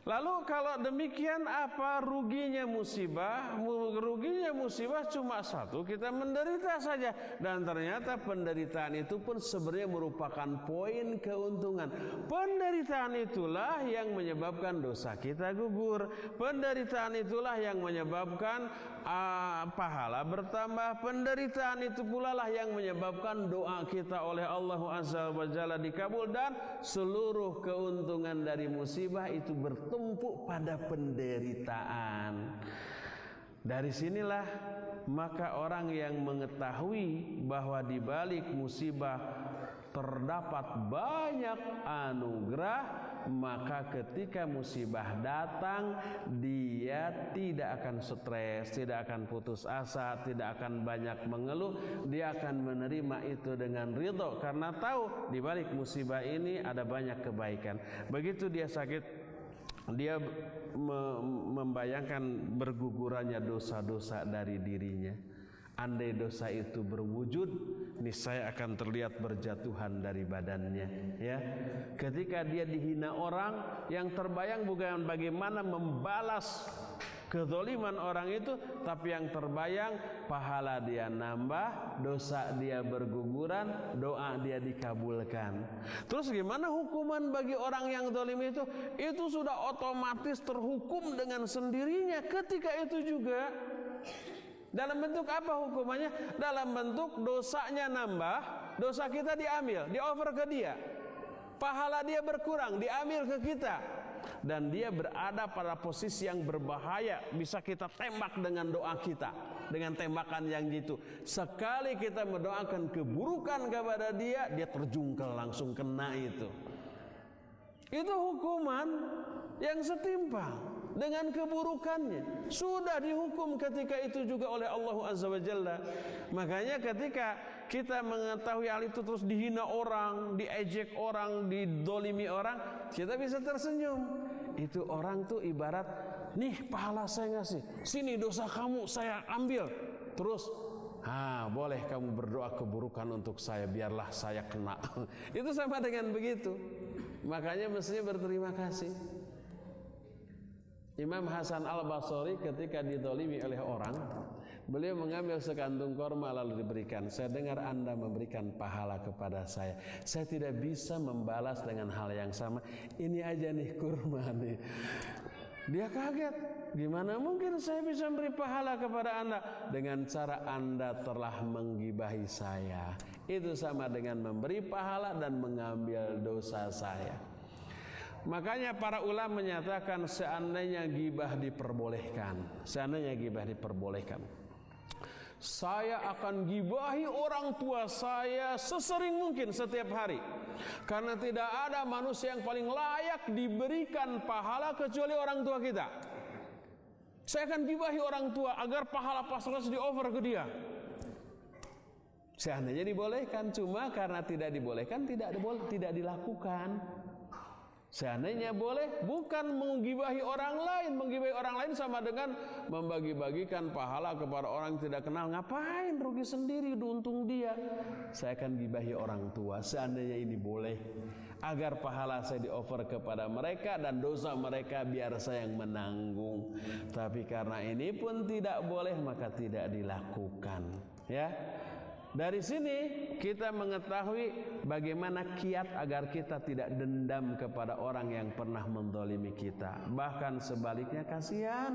Lalu kalau demikian apa ruginya musibah? Ruginya musibah cuma satu, kita menderita saja. Dan ternyata penderitaan itu pun sebenarnya merupakan poin keuntungan. Penderitaan itulah yang menyebabkan dosa kita gugur. Penderitaan itulah yang menyebabkan pahala bertambah. Penderitaan itu pula lah yang menyebabkan doa kita oleh Allah Azza wa Jalla dikabul. Dan seluruh keuntungan dari musibah itu bertumpuk pada penderitaan. Dari sinilah maka orang yang mengetahui bahwa di balik musibah terdapat banyak anugerah, maka ketika musibah datang dia tidak akan stres, tidak akan putus asa, tidak akan banyak mengeluh. Dia akan menerima itu dengan ridho karena tahu di balik musibah ini ada banyak kebaikan. Begitu dia sakit, dia membayangkan bergugurannya dosa-dosa dari dirinya. Andai dosa itu berwujud, niscaya akan terlihat berjatuhan dari badannya, ya. Ketika dia dihina orang, yang terbayang bukan bagaimana membalas kezaliman orang itu, tapi yang terbayang pahala dia nambah, dosa dia berguguran, doa dia dikabulkan. Terus gimana hukuman bagi orang yang zalim itu? Itu sudah otomatis terhukum dengan sendirinya ketika itu juga. Dalam bentuk apa hukumannya? Dalam bentuk dosanya nambah, dosa kita diambil, diover ke dia. Pahala dia berkurang, diambil ke kita. Dan dia berada pada posisi yang berbahaya, bisa kita tembak dengan doa kita, dengan tembakan yang gitu. Sekali kita mendoakan keburukan kepada dia, dia terjungkel langsung kena itu. Itu hukuman yang setimpal dengan keburukannya. Sudah dihukum ketika itu juga oleh Allah Azza wa Jalla. Makanya ketika kita mengetahui hal itu terus dihina orang, diejek orang, didolimi orang, kita bisa tersenyum. Itu orang tuh ibarat, nih pahala saya ngasih, sini dosa kamu saya ambil. Terus boleh kamu berdoa keburukan untuk saya, biarlah saya kena. Itu sama dengan begitu. Makanya mestinya berterima kasih. Imam Hasan Al-Basri ketika didolimi oleh orang, beliau mengambil sekantung korma lalu diberikan. Saya dengar Anda memberikan pahala kepada saya. Saya tidak bisa membalas dengan hal yang sama. Ini aja nih kurma nih. Dia kaget. Gimana mungkin saya bisa memberi pahala kepada Anda? Dengan cara Anda telah menggibahi saya. Itu sama dengan memberi pahala dan mengambil dosa saya. Makanya para ulama menyatakan seandainya gibah diperbolehkan, saya akan gibahi orang tua saya sesering mungkin setiap hari, karena tidak ada manusia yang paling layak diberikan pahala kecuali orang tua kita. Saya akan gibahi orang tua agar pahala pas-pas di-over ke dia. Seandainya dibolehkan, cuma karena tidak dibolehkan tidak dilakukan. Seandainya boleh, bukan menggibahi orang lain. Menggibahi orang lain sama dengan membagi-bagikan pahala kepada orang yang tidak kenal. Ngapain? Rugi sendiri, untung dia. Saya akan gibahi orang tua. Seandainya ini boleh, agar pahala saya di-offer kepada mereka dan dosa mereka biar saya yang menanggung. Tapi karena ini pun tidak boleh, maka tidak dilakukan. Ya. Dari sini kita mengetahui bagaimana kiat agar kita tidak dendam kepada orang yang pernah mendolimi kita. Bahkan sebaliknya, kasihan.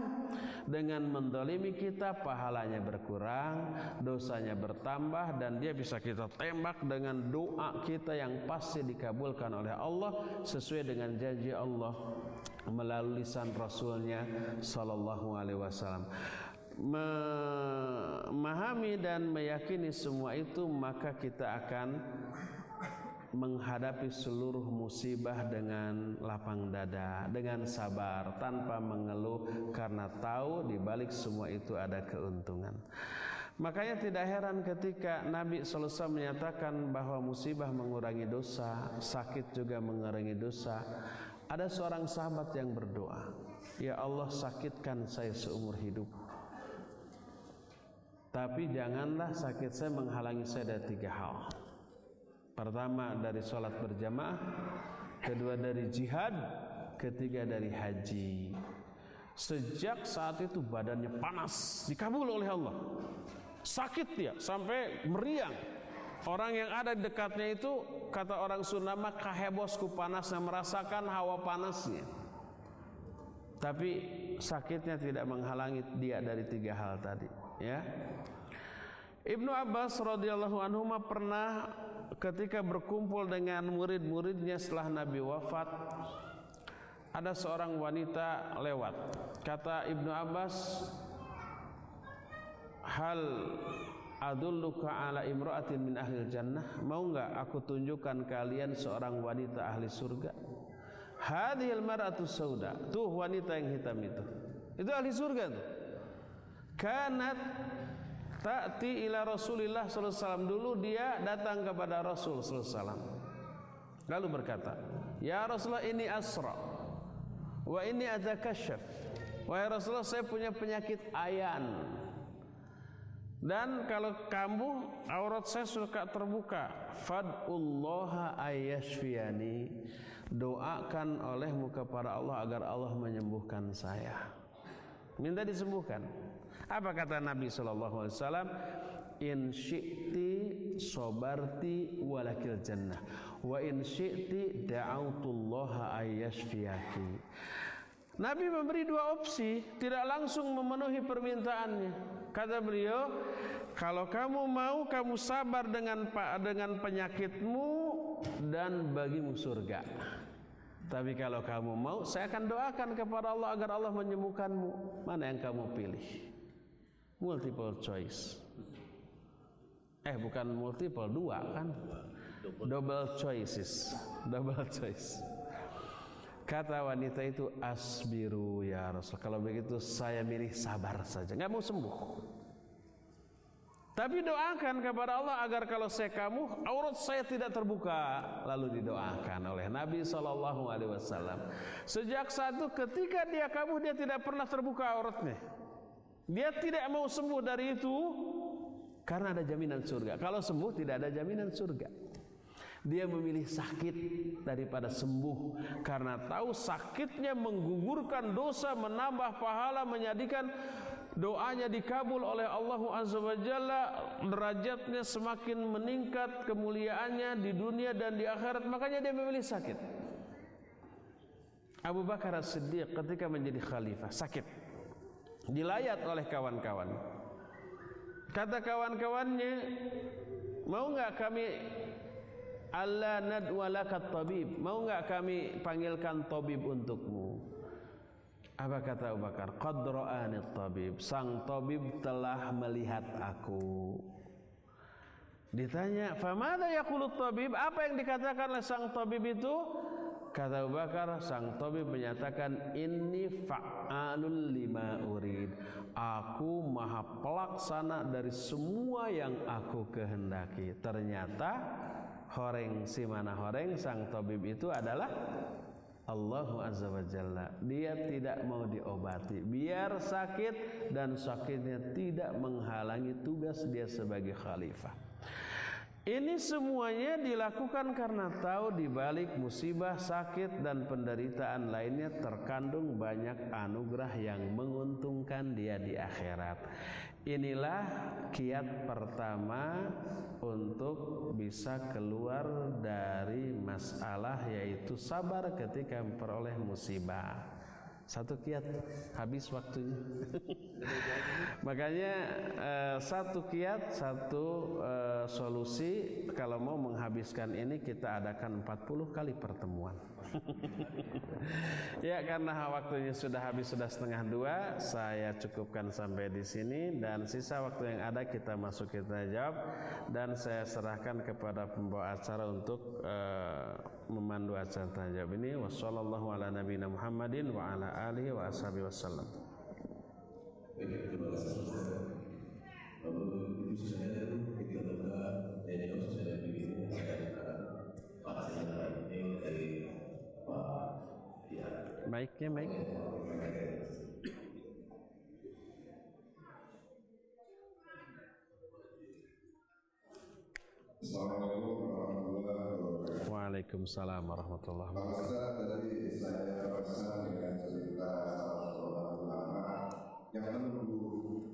Dengan mendolimi kita, pahalanya berkurang, dosanya bertambah, dan dia bisa kita tembak dengan doa kita yang pasti dikabulkan oleh Allah sesuai dengan janji Allah melalui lisan Rasulnya Sallallahu Alaihi Wasallam. Memahami dan meyakini semua itu, maka kita akan menghadapi seluruh musibah dengan lapang dada, dengan sabar, tanpa mengeluh, karena tahu di balik semua itu ada keuntungan. Makanya tidak heran ketika Nabi SAW menyatakan bahwa musibah mengurangi dosa, sakit juga mengurangi dosa. Ada seorang sahabat yang berdoa, "Ya Allah, sakitkan saya seumur hidup, tapi janganlah sakit saya menghalangi saya dari 3 hal. Pertama dari sholat berjamaah, kedua dari jihad, ketiga dari haji." Sejak saat itu badannya panas, dikabul oleh Allah. Sakit dia sampai meriang. Orang yang ada di dekatnya itu, kata orang Sunda mah kahebosku panasnya, merasakan hawa panasnya. Tapi sakitnya tidak menghalangi dia dari 3 hal tadi, ya. Ibnu Abbas radhiyallahu anhu pernah ketika berkumpul dengan murid-muridnya setelah Nabi wafat, ada seorang wanita lewat. Kata Ibnu Abbas, "Hal adulluka ala imra'atin min ahlil jannah?" Mau enggak aku tunjukkan kalian seorang wanita ahli surga? Hadhil mar'atu sauda, tuh wanita yang hitam itu ahli surga tuh. Kanat ta'ti ila Rasulillah sallallahu alaihi wasallam, dulu dia datang kepada Rasul sallallahu alaihi wasallam. Lalu berkata, "Ya Rasulullah, ini asra wa ini atakashaf." Wahai Rasulullah, saya punya penyakit ayan, dan kalau kambuh aurat saya suka terbuka. Fad'ullaha ayyashfiyani, doakan olehmu kepada Allah agar Allah menyembuhkan saya. Minta disembuhkan. Apa kata Nabi SAW? In syi'ti sobarti walakil jannah, wa in syi'ti da'autullaha ayyashfiyaki. Nabi memberi 2 opsi, tidak langsung memenuhi permintaannya. Kata beliau, kalau kamu mau, kamu sabar dengan penyakitmu dan bagimu surga. Tapi kalau kamu mau, saya akan doakan kepada Allah agar Allah menyembuhkanmu. Mana yang kamu pilih? Multiple choice. Bukan multiple, 2 kan? Double choices. Double choice. Kata wanita itu, "Asbiru ya Rasul." Kalau begitu saya milih sabar saja, nggak mau sembuh. Tapi doakan kepada Allah agar kalau saya kambuh, aurat saya tidak terbuka. Lalu didoakan oleh Nabi SAW. Sejak saat itu ketika dia kambuh, dia tidak pernah terbuka auratnya. Dia tidak mau sembuh dari itu karena ada jaminan surga. Kalau sembuh tidak ada jaminan surga. Dia memilih sakit daripada sembuh karena tahu sakitnya menggugurkan dosa, menambah pahala, menjadikan doanya dikabul oleh Allah Azza wa Jalla, derajatnya semakin meningkat, kemuliaannya di dunia dan di akhirat. Makanya dia memilih sakit. Abu Bakar As-Siddiq ketika menjadi khalifah sakit, dilayat oleh kawan-kawan. Kata kawan-kawannya, mau enggak kami alla nadwa lakat tabib, mau enggak kami panggilkan tabib untukmu? Apa kata Abu Bakar? Qad ra'ani tabib, sang tabib telah melihat aku. Ditanya, famada yaqulu tabib, apa yang dikatakan oleh sang tabib itu? Kata Abu Bakar, sang tabib menyatakan, inni fa'alul lima urid, aku maha pelaksana dari semua yang aku kehendaki. Ternyata horeng si mana horeng, sang tabib itu adalah Allah Azza wa Jalla. Dia tidak mau diobati biar sakit, dan sakitnya tidak menghalangi tugas dia sebagai khalifah. Ini semuanya dilakukan karena tahu di balik musibah, sakit dan penderitaan lainnya terkandung banyak anugerah yang menguntungkan dia di akhirat. Inilah kiat pertama untuk bisa keluar dari masalah, yaitu sabar ketika memperoleh musibah. Satu kiat, habis waktunya. Makanya satu kiat, satu solusi. Kalau mau menghabiskan ini, kita adakan 40 kali pertemuan. Ya, karena waktunya sudah habis, sudah 1:30, saya cukupkan sampai di sini, dan sisa waktu yang ada kita masuk, kita jawab, dan saya serahkan kepada pembawa acara untuk memandu acara tanya jawab ini. Wassallallahu ala nabiyina Muhammadin wa ala alihi wa ashabihi wasallam. Terima kasih. Lalu itu saja kita buka dari saudara begini pasangan ini dari Pak ya. Baiknya baik. Assalamualaikum warahmatullahi wabarakatuh. Waalaikumsalam warahmatullahi wabarakatuh. Ustaz, tadi saya terkesan dengan cerita salah seorang ulama yang menunggu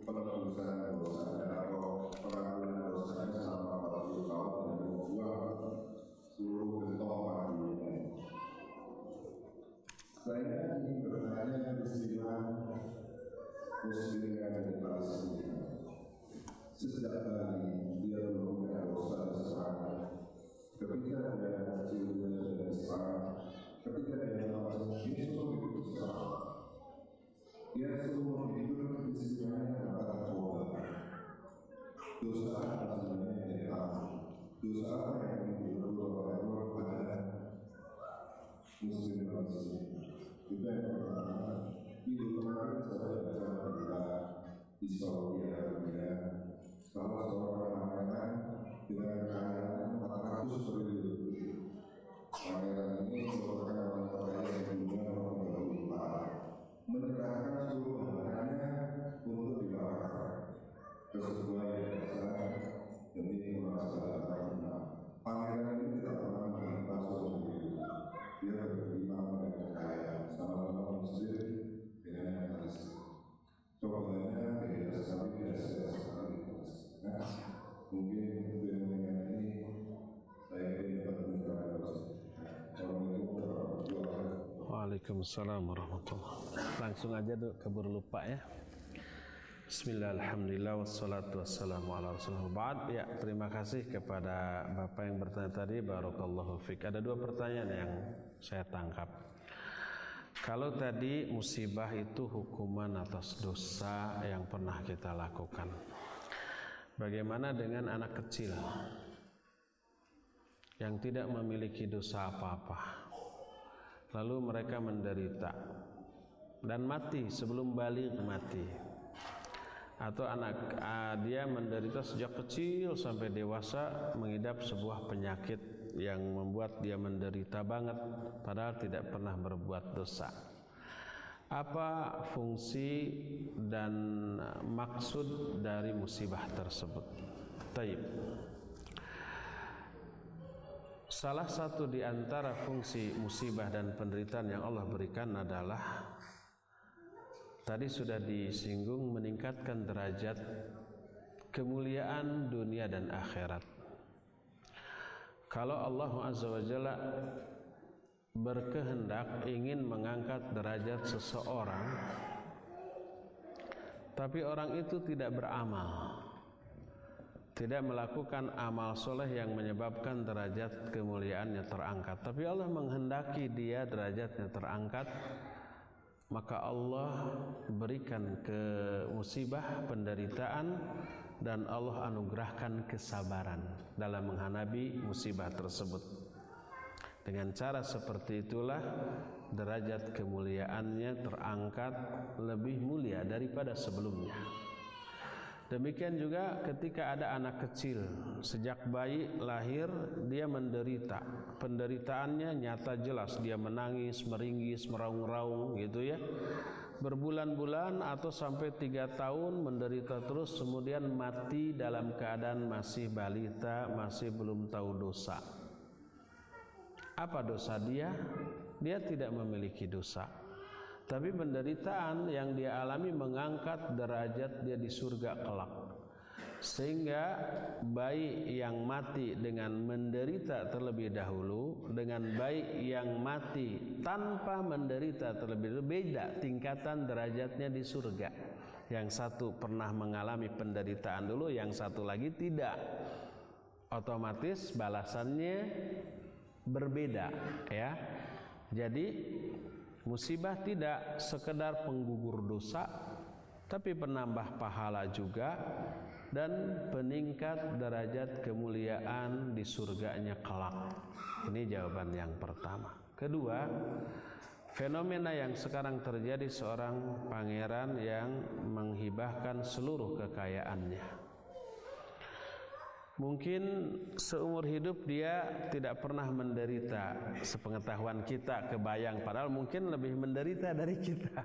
penebusan dosanya atau pengampunan dosanya selama 40 tahun dan membuang seluruh gentong madinya. Saya ingin bertanya peristiwa muslim yang ada di Palestina. Sejak tadi dia belum punya dosa besar. Ketika dia kecil dia sudah besar. Ketika dia masuk Yesus itu besar. Dia seumur hidup istilahnya dapat coba. Dosa apa sebenarnya dia tahu. Dosa apa yang dilakukan oleh Allah pada muslim Palestina. Itu yang pertama. Minggu kemarin saya baca berita di Saudi Arabia. Salah seorang pangeran dengan kekayaan 400 triliun. Pangeran ini merupakan orang terkaya di dunia nomor 34. Menyerahkan seluruh hartanya untuk dibakar ke sebuah yayasan demi kemaslahatan umat. Pangeran ini tidak pernah mengharapkan sendiri. Dia berterima dengan kekayaan sama-sama muslim dengan Palestina. Cobanya beda sekali, biasa sekali. Nah, mungkin fenomena ini saya ingin dapat menjelaskan. Assalamualaikum warahmatullahi wabarakatuh. Waalaikumsalam warahmatullahi wabarakatuh. Langsung aja keburu lupa ya. Bismillah, alhamdulillah, wassalatu wassalamu ala rasulullah. Ba'd. Ya, terima kasih kepada Bapak yang bertanya tadi. Barakallahu fiik. Ada 2 pertanyaan yang saya tangkap. Kalau tadi musibah itu hukuman atas dosa yang pernah kita lakukan, bagaimana dengan anak kecil yang tidak memiliki dosa apa-apa, lalu mereka menderita dan mati sebelum balik mati, atau anak dia menderita sejak kecil sampai dewasa mengidap sebuah penyakit yang membuat dia menderita banget padahal tidak pernah berbuat dosa. Apa fungsi dan maksud dari musibah tersebut? Taib. salah satu di antara fungsi musibah dan penderitaan yang Allah berikan adalah tadi sudah disinggung, meningkatkan derajat kemuliaan dunia dan akhirat. Kalau Allah Azza wa Jalla berkehendak ingin mengangkat derajat seseorang, tapi orang itu tidak beramal, tidak melakukan amal soleh yang menyebabkan derajat kemuliaannya terangkat, tapi Allah menghendaki dia derajatnya terangkat, maka Allah berikan ke musibah, penderitaan, dan Allah anugerahkan kesabaran dalam menghadapi musibah tersebut. Dengan cara seperti itulah derajat kemuliaannya terangkat lebih mulia daripada sebelumnya. Demikian juga ketika ada anak kecil, sejak bayi lahir dia menderita. Penderitaannya nyata jelas, dia menangis, meringis, meraung-raung gitu ya. Berbulan-bulan atau sampai 3 tahun menderita terus, kemudian mati dalam keadaan masih balita, masih belum tahu dosa. Apa dosa dia? Dia tidak memiliki dosa. Tapi penderitaan yang dia alami mengangkat derajat dia di surga kelak. Sehingga bayi yang mati dengan menderita terlebih dahulu dengan bayi yang mati tanpa menderita terlebih dahulu, beda tingkatan derajatnya di surga. Yang satu pernah mengalami penderitaan dulu, yang satu lagi tidak. Otomatis balasannya berbeda ya. Jadi musibah tidak sekedar penggugur dosa, tapi penambah pahala juga dan peningkat derajat kemuliaan di surganya kelak. Ini jawaban yang pertama. Kedua, fenomena yang sekarang terjadi, seorang pangeran yang menghibahkan seluruh kekayaannya. Mungkin seumur hidup dia tidak pernah menderita, sepengetahuan kita kebayang, padahal mungkin lebih menderita dari kita.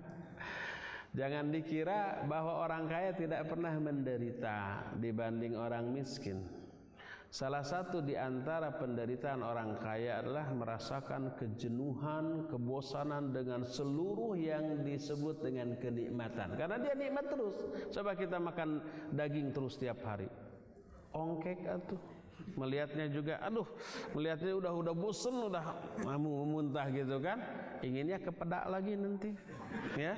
Jangan dikira bahwa orang kaya tidak pernah menderita dibanding orang miskin. Salah satu di antara penderitaan orang kaya adalah merasakan kejenuhan, kebosanan dengan seluruh yang disebut dengan kenikmatan. Karena dia nikmat terus. Coba kita makan daging terus tiap hari. Ongkek atuh, melihatnya juga, melihatnya udah bosen, udah mau muntah gitu kan, inginnya kepedak lagi nanti, ya.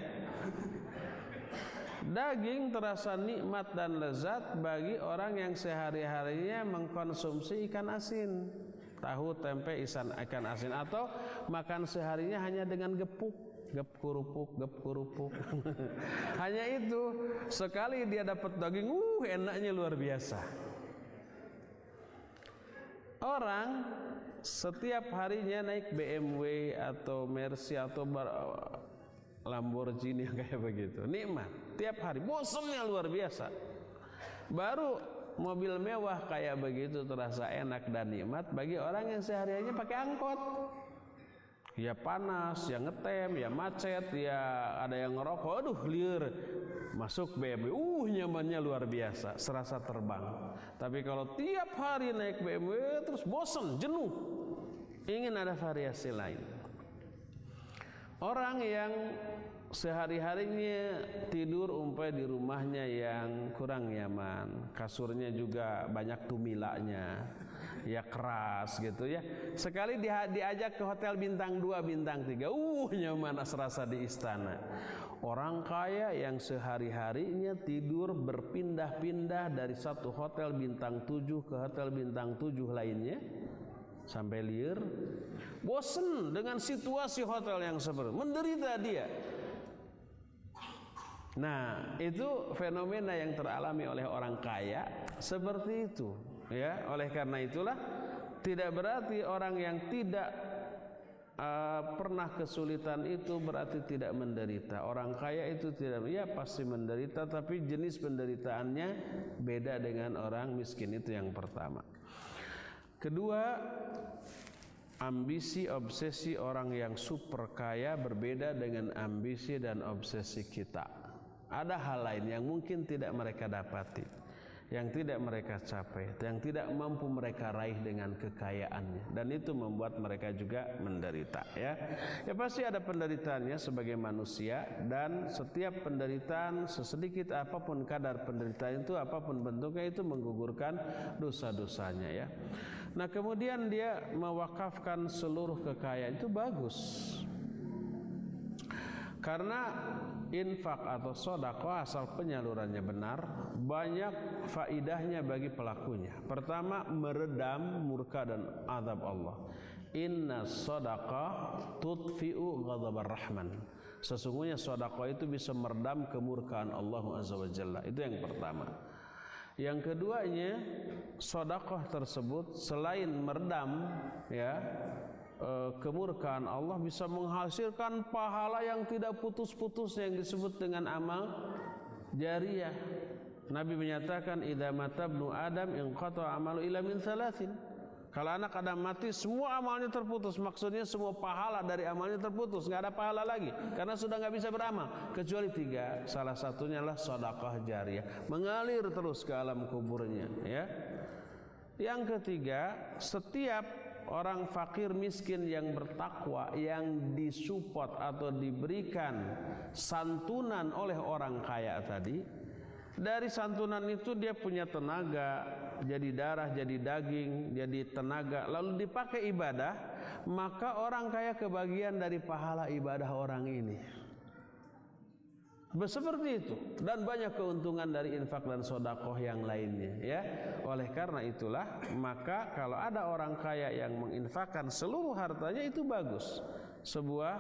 Daging terasa nikmat dan lezat bagi orang yang sehari-harinya mengkonsumsi ikan asin, tahu, tempe, ikan asin, atau makan seharinya hanya dengan gepuk. Gep kurupuk. Hanya itu, sekali dia dapat daging, enaknya luar biasa. Orang setiap harinya naik BMW atau Mercy atau Lamborghini kayak begitu, nikmat tiap hari, bosannya luar biasa. Baru mobil mewah kayak begitu terasa enak dan nikmat bagi orang yang sehari-harinya pakai angkot. Ya panas, ya ngetem, ya macet, ya ada yang ngerokok, liur. Masuk BMW, nyamannya luar biasa, serasa terbang. Tapi kalau tiap hari naik BMW terus bosan, jenuh, ingin ada variasi lain. Orang yang sehari-harinya tidur di rumahnya yang kurang nyaman, kasurnya juga banyak tumilanya, ya keras gitu ya. Sekali diajak ke hotel bintang 2, bintang 3, nyaman serasa di istana. Orang kaya yang sehari-harinya tidur berpindah-pindah dari satu hotel bintang 7 ke hotel bintang 7 lainnya sampai liur, bosen dengan situasi hotel yang seperti, menderita dia. Nah, itu fenomena yang teralami oleh orang kaya seperti itu, ya. Oleh karena itulah tidak berarti orang yang tidak pernah kesulitan itu berarti tidak menderita. Orang kaya itu tidak, ya pasti menderita, tapi jenis penderitaannya beda dengan orang miskin. Itu yang pertama. Kedua, ambisi obsesi orang yang super kaya berbeda dengan ambisi dan obsesi kita. Ada hal lain yang mungkin tidak mereka dapati. yang tidak mereka capai, yang tidak mampu mereka raih dengan kekayaannya, dan itu membuat mereka juga menderita. Ya pasti ada penderitaannya sebagai manusia, dan setiap penderitaan sesedikit apapun kadar penderitaan itu, apapun bentuknya, itu menggugurkan dosa-dosanya. Ya. Nah kemudian dia mewakafkan seluruh kekayaan, itu bagus. Karena infak atau sedekah asal penyalurannya benar, banyak faidahnya bagi pelakunya. Pertama, meredam murka dan azab Allah. Inna sedekah tudfi'u ghadabar rahman. Sesungguhnya sedekah itu bisa meredam kemurkaan Allah Azza wa Jalla. Itu yang pertama. Yang keduanya, sedekah tersebut selain meredam kemurkaan Allah, bisa menghasilkan pahala yang tidak putus-putus yang disebut dengan amal jariyah. Nabi menyatakan idza mata ibnu adam inqata amalu illa min thalathin. Kalau anak Adam mati semua amalnya terputus, maksudnya semua pahala dari amalnya terputus, enggak ada pahala lagi karena sudah enggak bisa beramal kecuali 3. Salah satunya adalah sedekah jariyah, mengalir terus ke alam kuburnya, ya. Yang ketiga, setiap orang fakir miskin yang bertakwa yang disupport atau diberikan santunan oleh orang kaya tadi, dari santunan itu dia punya tenaga, jadi darah, jadi daging, jadi tenaga, lalu dipakai ibadah, maka orang kaya kebagian dari pahala ibadah orang ini. Seperti itu, dan banyak keuntungan dari infak dan sedekah yang lainnya, ya. Oleh karena itulah, maka kalau ada orang kaya yang menginfakkan seluruh hartanya, itu bagus. Sebuah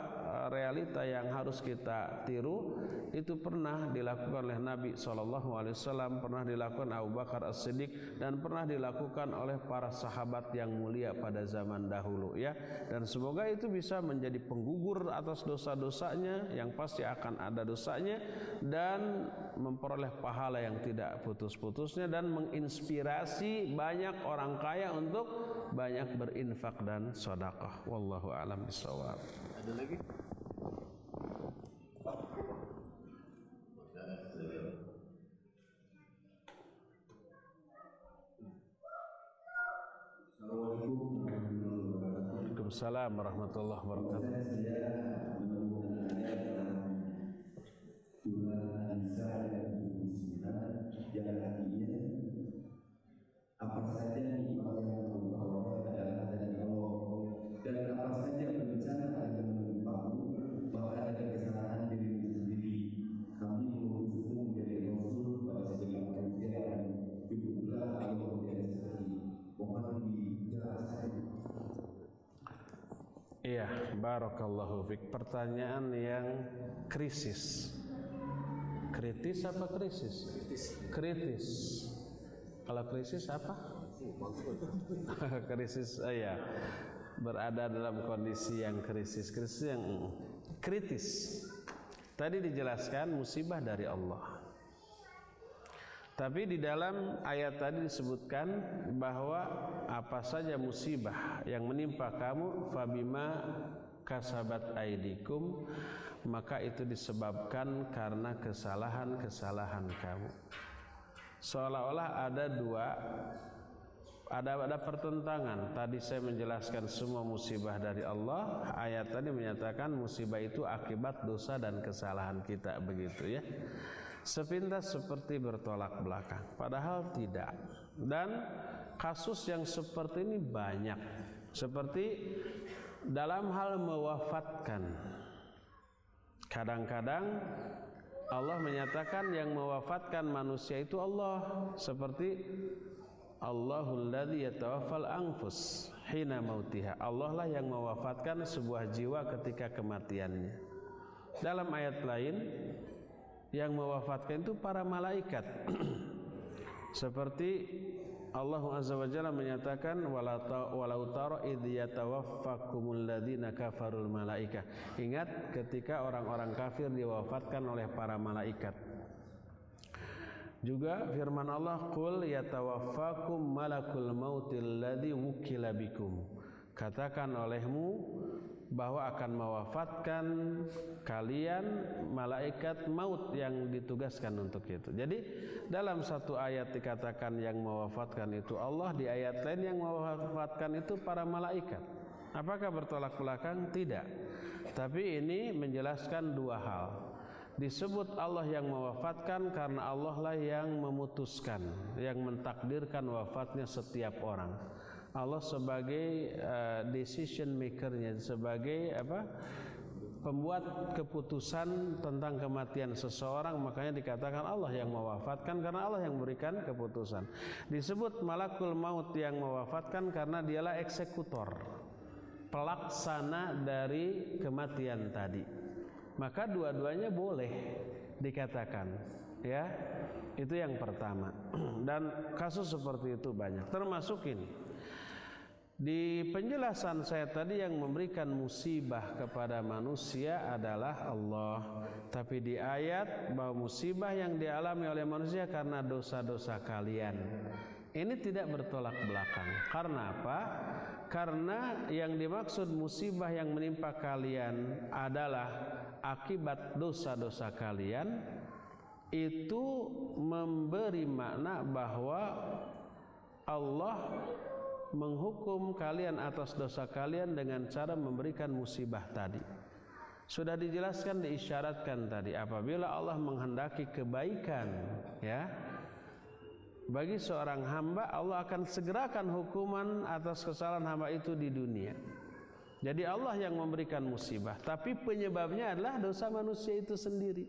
realita yang harus kita tiru. Itu pernah dilakukan oleh Nabi SAW, pernah dilakukan Abu Bakar As-Siddiq, dan pernah dilakukan oleh para sahabat yang mulia pada zaman dahulu, ya. Dan semoga itu bisa menjadi penggugur atas dosa-dosanya, yang pasti akan ada dosanya, dan memperoleh pahala yang tidak putus-putusnya, dan menginspirasi banyak orang kaya untuk banyak berinfak dan sedekah. Wallahu a'lam bishawab. Ada lagi? Assalamualaikum warahmatullahi wabarakatuh. Waalaikumsalam warahmatullahi wabarakatuh. Saya menemukan ayat dalam surah An-Nisa ayat 79 yang artinya apa saja nikmat yang Allah adalah dari Allah, dan apa saja bencana yang menimpamu maka ada kesalahan dirimu sendiri. Kami mengutusmu menjadi rasul pada segala manusia dan cukuplah Allah menjadi saksi. Mohon dijelaskan. Iya, barakallahu fik. Pertanyaan yang kritis apa krisis? Kritis. Kalau krisis apa? Krisis, ya. Berada dalam kondisi yang krisis yang kritis. Tadi dijelaskan musibah dari Allah. Tapi di dalam ayat tadi disebutkan bahwa apa saja musibah yang menimpa kamu, fabima kasabat aidikum, maka itu disebabkan karena kesalahan-kesalahan kamu. Seolah-olah ada pertentangan. Tadi saya menjelaskan semua musibah dari Allah. Ayat tadi menyatakan musibah itu akibat dosa dan kesalahan kita, begitu, ya. Sepintas seperti bertolak belakang, padahal tidak. Dan kasus yang seperti ini banyak. Seperti dalam hal mewafatkan. Kadang-kadang Allah menyatakan yang mewafatkan manusia itu Allah, seperti Allahul ladzi yatawaffal anfus hina mautiha. Allah lah yang mewafatkan sebuah jiwa ketika kematiannya. Dalam ayat lain, yang mewafatkan itu para malaikat. Seperti Allah Azza wa Jalla menyatakan walau tara idh yatawaffakumul ladzina kafarul malaikah. Ingat ketika orang-orang kafir diwafatkan oleh para malaikat. Juga firman Allah, qul yatawaffakum malakul mautil ladzi wukila bikum. Katakan olehmu, bahwa akan mewafatkan kalian malaikat maut yang ditugaskan untuk itu. Jadi dalam satu ayat dikatakan yang mewafatkan itu Allah, di ayat lain yang mewafatkan itu para malaikat. Apakah bertolak belakang? Tidak. Tapi ini menjelaskan dua hal. Disebut Allah yang mewafatkan karena Allah lah yang memutuskan, yang mentakdirkan wafatnya setiap orang. Allah sebagai decision makernya, sebagai pembuat keputusan tentang kematian seseorang, makanya dikatakan Allah yang mewafatkan karena Allah yang memberikan keputusan. Disebut malakul maut yang mewafatkan karena dialah eksekutor, pelaksana dari kematian tadi. Maka dua-duanya boleh dikatakan, ya. Itu yang pertama. Dan kasus seperti itu banyak, termasuk ini. Di penjelasan saya tadi, yang memberikan musibah kepada manusia adalah Allah. Tapi di ayat bahwa musibah yang dialami oleh manusia karena dosa-dosa kalian, ini tidak bertolak belakang. Karena apa? Karena yang dimaksud musibah yang menimpa kalian adalah akibat dosa-dosa kalian, itu memberi makna bahwa Allah menghukum kalian atas dosa kalian dengan cara memberikan musibah tadi. Sudah dijelaskan, diisyaratkan tadi, apabila Allah menghendaki kebaikan, ya, bagi seorang hamba, Allah akan segerakan hukuman atas kesalahan hamba itu di dunia. Jadi Allah yang memberikan musibah, tapi penyebabnya adalah dosa manusia itu sendiri.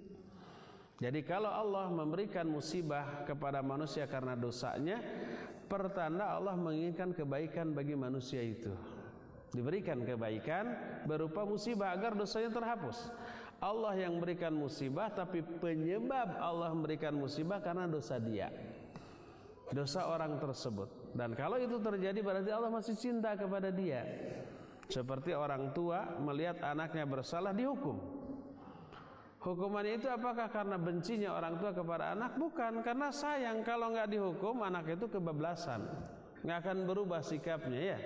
Jadi kalau Allah memberikan musibah kepada manusia karena dosanya, pertanda Allah menginginkan kebaikan bagi manusia itu. Diberikan kebaikan berupa musibah agar dosanya terhapus. Allah yang memberikan musibah, tapi penyebab Allah memberikan musibah karena dosa dia, dosa orang tersebut. Dan kalau itu terjadi berarti Allah masih cinta kepada dia. Seperti orang tua melihat anaknya bersalah, dihukum. Hukuman itu apakah karena bencinya orang tua kepada anak? Bukan, karena sayang. Kalau nggak dihukum, anak itu kebablasan, nggak akan berubah sikapnya, ya.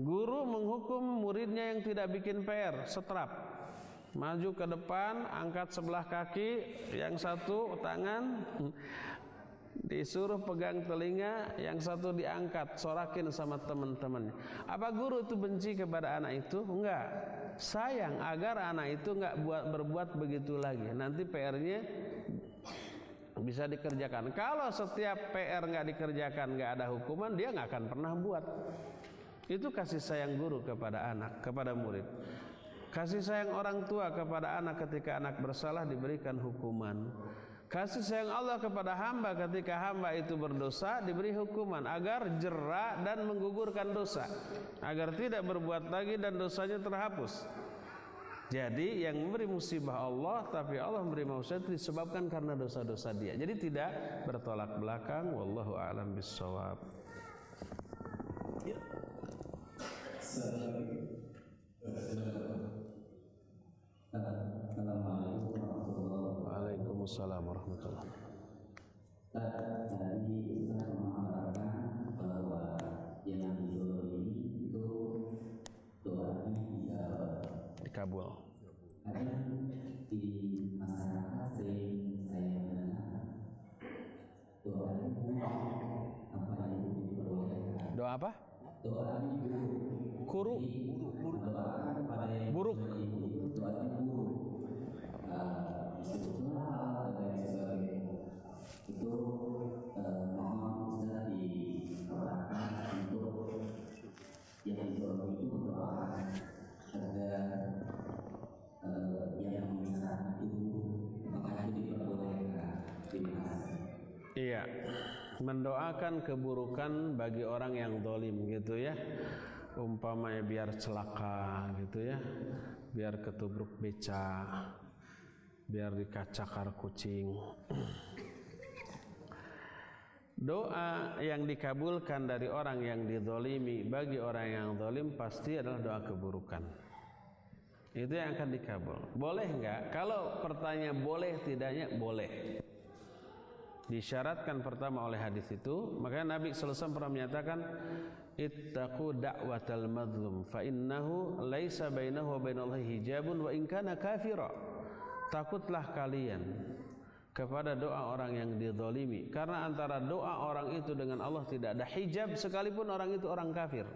Guru menghukum muridnya yang tidak bikin PR, setrap, maju ke depan, angkat sebelah kaki, yang satu tangan disuruh pegang telinga, yang satu diangkat, sorakin sama teman-temannya. Apa guru itu benci kepada anak itu? Enggak. Sayang agar anak itu enggak berbuat begitu lagi. Nanti PR-nya bisa dikerjakan. Kalau setiap PR enggak dikerjakan, enggak ada hukuman, dia enggak akan pernah buat. Itu kasih sayang guru kepada anak, kepada murid. Kasih sayang orang tua kepada anak ketika anak bersalah, diberikan hukuman. Kasih sayang Allah kepada hamba ketika hamba itu berdosa, diberi hukuman agar jera dan menggugurkan dosa, agar tidak berbuat lagi dan dosanya terhapus. Jadi yang memberi musibah Allah, tapi Allah memberi musibah disebabkan karena dosa-dosa dia. Jadi tidak bertolak belakang. Wallahu a'lam bishawab. Ya. Assalamualaikum warahmatullahi wabarakatuh. Waalaikumsalam warahmatullahi wabarakatuh. Tadi Ustaz mengatakan bahwa yang dizolimi itu doanya bisa dikabul. Kadang di masyarakat sering saya mendengar doanya buruk. Apa itu diperbolehkan? Doa apa? Doanya buruk. Kuru? Doakan pada buruk. Doanya buruk. Disebut halal dan sebagainya. Itu mohon bisa diperhatikan untuk yang dizolimi itu berdoakan agar yang menyerang itu maka itu diperbolehkan. Terima kasih. Iya, mendoakan keburukan bagi orang yang zalim gitu ya. Umpamanya biar celaka gitu ya, biar ketubruk beca, biar dikacakar kucing. Doa yang dikabulkan dari orang yang dizalimi bagi orang yang zalim pasti adalah doa keburukan. Itu yang akan dikabul. Boleh enggak? Kalau pertanyaan boleh tidaknya, boleh. Disyaratkan pertama oleh hadis itu, makanya Nabi sallallahu alaihi wasallam pernah menyatakan ittaqu da'watal madlum fa innahu laisa bainahu wa bainallahi hijabun wa in kana kafira. Takutlah kalian kepada doa orang yang dizalimi, karena antara doa orang itu dengan Allah tidak ada hijab sekalipun orang itu orang kafir.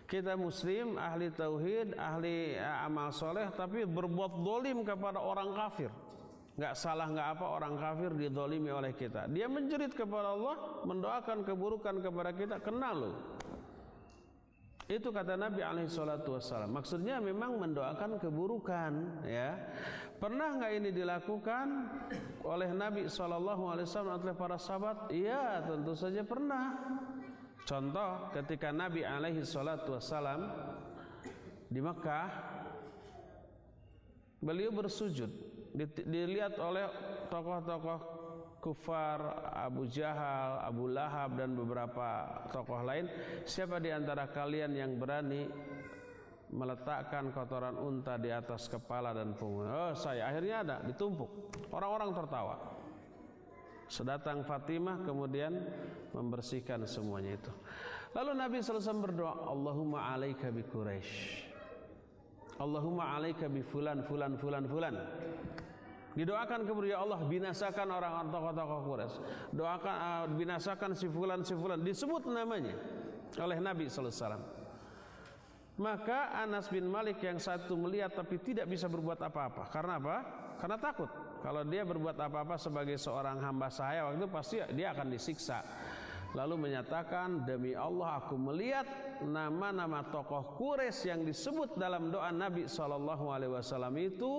Kita muslim, ahli tauhid, ahli amal soleh, tapi berbuat zalim kepada orang kafir. Enggak salah enggak apa orang kafir dizalimi oleh kita. Dia menjerit kepada Allah, mendoakan keburukan kepada kita, kena loh. Itu kata Nabi alaihi salatu wassalam. Maksudnya memang mendoakan keburukan, ya. Pernah enggak ini dilakukan oleh Nabi sallallahu alaihi wasallam oleh para sahabat? Iya, tentu saja pernah. Contoh ketika Nabi alaihi salatu wassalam di Mekah, beliau bersujud, dilihat oleh tokoh-tokoh kufar, Abu Jahal, Abu Lahab dan beberapa tokoh lain, siapa di antara kalian yang berani meletakkan kotoran unta di atas kepala dan punggung? Oh, saya. Akhirnya ada, ditumpuk. Orang-orang tertawa. Sedatang Fatimah kemudian membersihkan semuanya itu. Lalu Nabi sallallahu alaihi wasallam berdoa, Allahumma alaika bi Quraisy. Allahumma alaika bi fulan fulan fulan fulan. Didoakan kepada ya Allah, binasakan orang-orang tokoh-tokoh Quraisy. Doakan binasakan si fulan, disebut namanya oleh Nabi sallallahu alaihi wasallam. Maka Anas bin Malik yang satu melihat tapi tidak bisa berbuat apa-apa. Karena apa? Karena takut. Kalau dia berbuat apa-apa sebagai seorang hamba sahaya waktu itu pasti dia akan disiksa. Lalu menyatakan, demi Allah aku melihat nama-nama tokoh Quraisy yang disebut dalam doa Nabi SAW itu,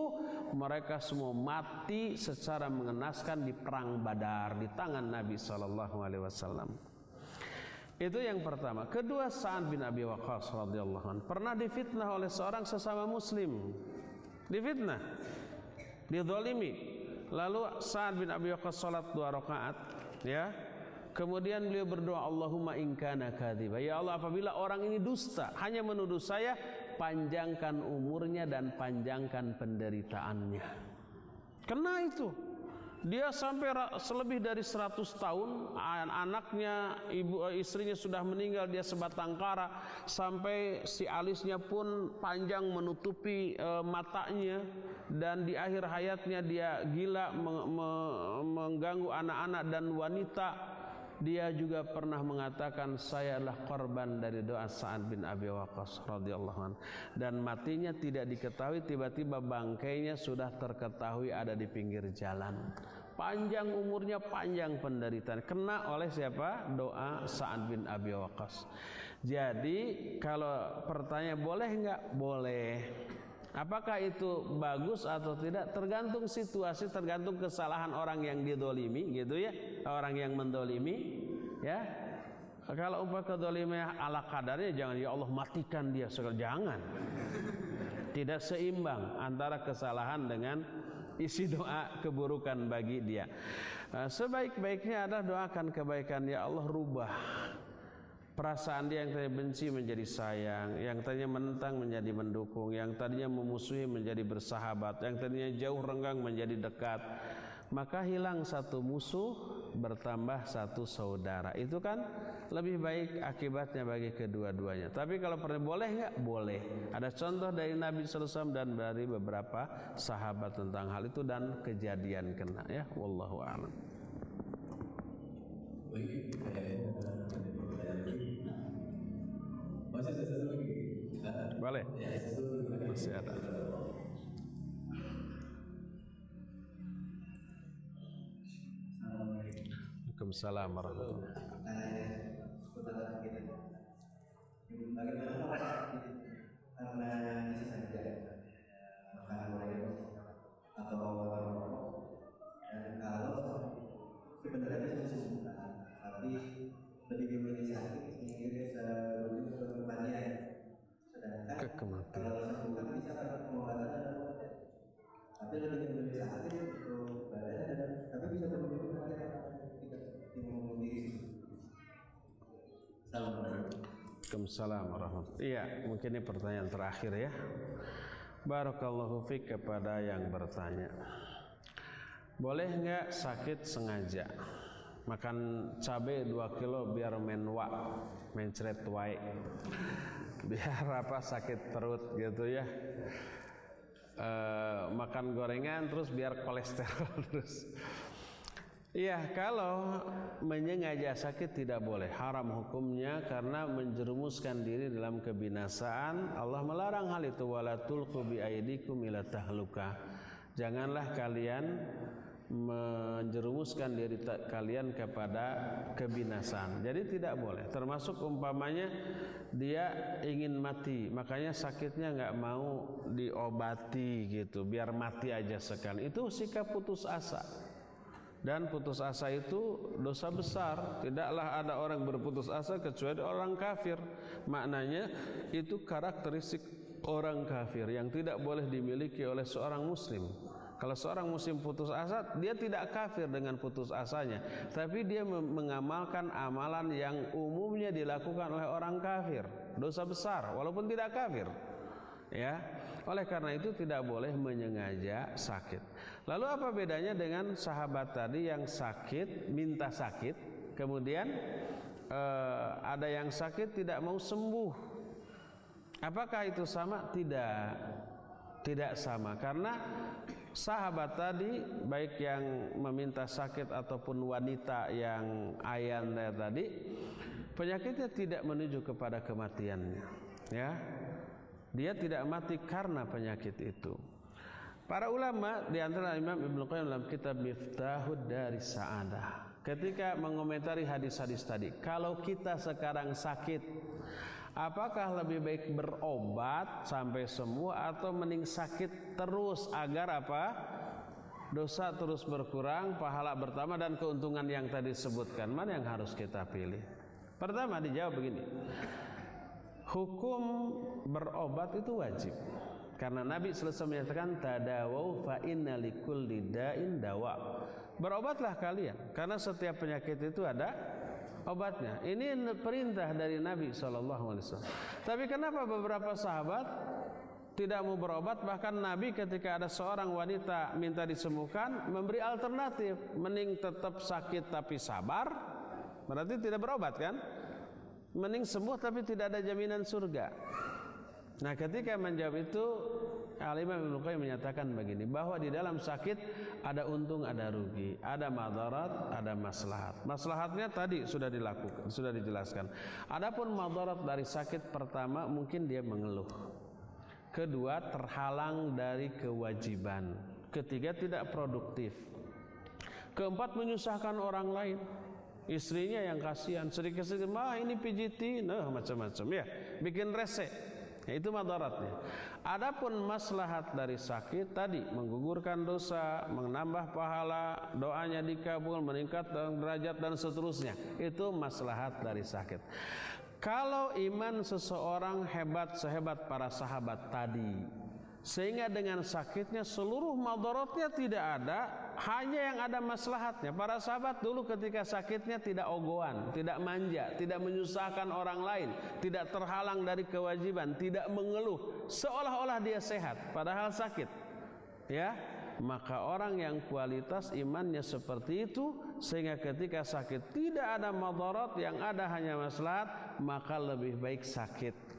mereka semua mati secara mengenaskan di perang Badar di tangan Nabi SAW. Itu yang pertama. Kedua, Sa'ad bin Abi Waqqas radhiyallahu anhu pernah difitnah oleh seorang sesama muslim. Difitnah, dizalimi. Lalu Sa'ad bin Abi Waqqas salat 2 rakaat, ya. Kemudian beliau berdoa, Allahumma in kana kadziba. Ya Allah, apabila orang ini dusta, hanya menuduh saya, panjangkan umurnya dan panjangkan penderitaannya. Kena itu. Dia sampai selebih dari 100 tahun, anaknya, istrinya sudah meninggal, dia sebatang kara, sampai si alisnya pun panjang menutupi matanya, dan di akhir hayatnya dia gila mengganggu anak-anak dan wanita. Dia juga pernah mengatakan, saya adalah korban dari doa Sa'ad bin Abi Waqqas radhiyallahu anhu, dan matinya tidak diketahui, tiba-tiba bangkainya sudah terketahui ada di pinggir jalan. Panjang umurnya, panjang penderitaan, kena oleh siapa? Doa Sa'ad bin Abi Waqqas. Jadi kalau pertanyaan boleh enggak? Boleh. Apakah itu bagus atau tidak? Tergantung situasi, tergantung kesalahan orang yang didolimi, gitu ya, orang yang mendolimi, ya. Kalau umpama kedolimannya ala kadarnya, jangan ya Allah matikan dia, jangan. Tidak seimbang antara kesalahan dengan isi doa keburukan bagi dia. Sebaik-baiknya adalah doakan kebaikan, ya Allah rubah perasaan dia yang tadinya benci menjadi sayang, yang tadinya menentang menjadi mendukung, yang tadinya memusuhi menjadi bersahabat, yang tadinya jauh renggang menjadi dekat. Maka hilang satu musuh, bertambah satu saudara. Itu kan lebih baik akibatnya bagi kedua-duanya. Tapi kalau pernah boleh enggak? Boleh. Ada contoh dari Nabi SAW dan dari beberapa sahabat tentang hal itu dan kejadian kena, ya. Wallahu a'lam. Masih ada satu lagi? Boleh? Masih ada. Waalaikumsalam warahmatullahi wabarakatuh. Bagaimana karena isi saja makanan goreng atau rokok, dan kalau sebenarnya sesuatu tapi lebih dimensiasi sehingga sebelum kematian, sedangkan kalau sembuhan bisa pengobatan, tapi lebih dimensiasi untuk badan, tapi bisa menuju kematian tidak dimungkiri. Waalaikumsalam warahmatullahi. Iya, mungkin ini pertanyaan terakhir ya. Barakallahu fiik kepada yang bertanya. Boleh enggak sakit sengaja? makan cabai 2 kilo biar mencret wae, biar apa sakit perut gitu ya. Makan gorengan terus biar kolesterol terus. Iya, kalau menyengaja sakit tidak boleh, haram hukumnya karena menjerumuskan diri dalam kebinasaan. Allah melarang hal itu, wala tulqu bi aidikum ila tahluka. Janganlah kalian menjerumuskan diri kalian kepada kebinasaan. Jadi tidak boleh. Termasuk umpamanya dia ingin mati, makanya sakitnya nggak mau diobati gitu, biar mati aja sekali. Itu sikap putus asa. Dan putus asa itu dosa besar. Tidaklah ada orang berputus asa kecuali orang kafir. Maknanya itu karakteristik orang kafir yang tidak boleh dimiliki oleh seorang muslim. Kalau seorang muslim putus asa, dia tidak kafir dengan putus asanya, tapi dia mengamalkan amalan yang umumnya dilakukan oleh orang kafir. Dosa besar walaupun tidak kafir. Ya, oleh karena itu tidak boleh menyengaja sakit. Lalu apa bedanya dengan sahabat tadi yang sakit, minta sakit, kemudian ada yang sakit tidak mau sembuh? Apakah itu sama? Tidak sama, karena sahabat tadi baik yang meminta sakit ataupun wanita yang ayan tadi, penyakitnya tidak menuju kepada kematiannya, ya. Dia tidak mati karena penyakit itu. Para ulama di antara Imam Ibnu Qayyim dalam kitab Miftahud Daris Sa'adah ketika mengomentari hadis-hadis tadi, kalau kita sekarang sakit, apakah lebih baik berobat sampai sembuh atau mending sakit terus agar apa? Dosa terus berkurang, pahala bertambah dan keuntungan yang tadi disebutkan, mana yang harus kita pilih? Pertama dijawab begini. Hukum berobat itu wajib karena Nabi selesai menyatakan tadawau fa inna likulli da'in dawa. Berobatlah kalian karena setiap penyakit itu ada obatnya. Ini perintah dari Nabi SAW. Tapi kenapa beberapa sahabat tidak mau berobat? Bahkan Nabi ketika ada seorang wanita minta disembuhkan memberi alternatif, mending tetap sakit tapi sabar, berarti tidak berobat kan? Mending sembuh tapi tidak ada jaminan surga. Nah, ketika menjawab itu Al-Imam Ibnu Qayyim menyatakan begini, bahwa di dalam sakit ada untung, ada rugi, ada madarat, ada maslahat. Maslahatnya tadi sudah dilakukan, sudah dijelaskan. Adapun madarat dari sakit, pertama mungkin dia mengeluh. Kedua, terhalang dari kewajiban. Ketiga, tidak produktif. Keempat, menyusahkan orang lain. Istrinya yang kasihan, sedikit-sedikit mah ini pijitin, macam-macam ya, bikin resek. Ya, itu madaratnya. Adapun maslahat dari sakit tadi menggugurkan dosa, menambah pahala, doanya dikabul, meningkatkan derajat dan seterusnya. Itu maslahat dari sakit. Kalau iman seseorang hebat sehebat para sahabat tadi, sehingga dengan sakitnya seluruh madaratnya tidak ada, hanya yang ada maslahatnya. Para sahabat dulu ketika sakitnya tidak ogohan, tidak manja, tidak menyusahkan orang lain, tidak terhalang dari kewajiban, tidak mengeluh, seolah-olah dia sehat padahal sakit. Ya, maka orang yang kualitas imannya seperti itu, sehingga ketika sakit tidak ada madarat, yang ada hanya maslahat, maka lebih baik sakit.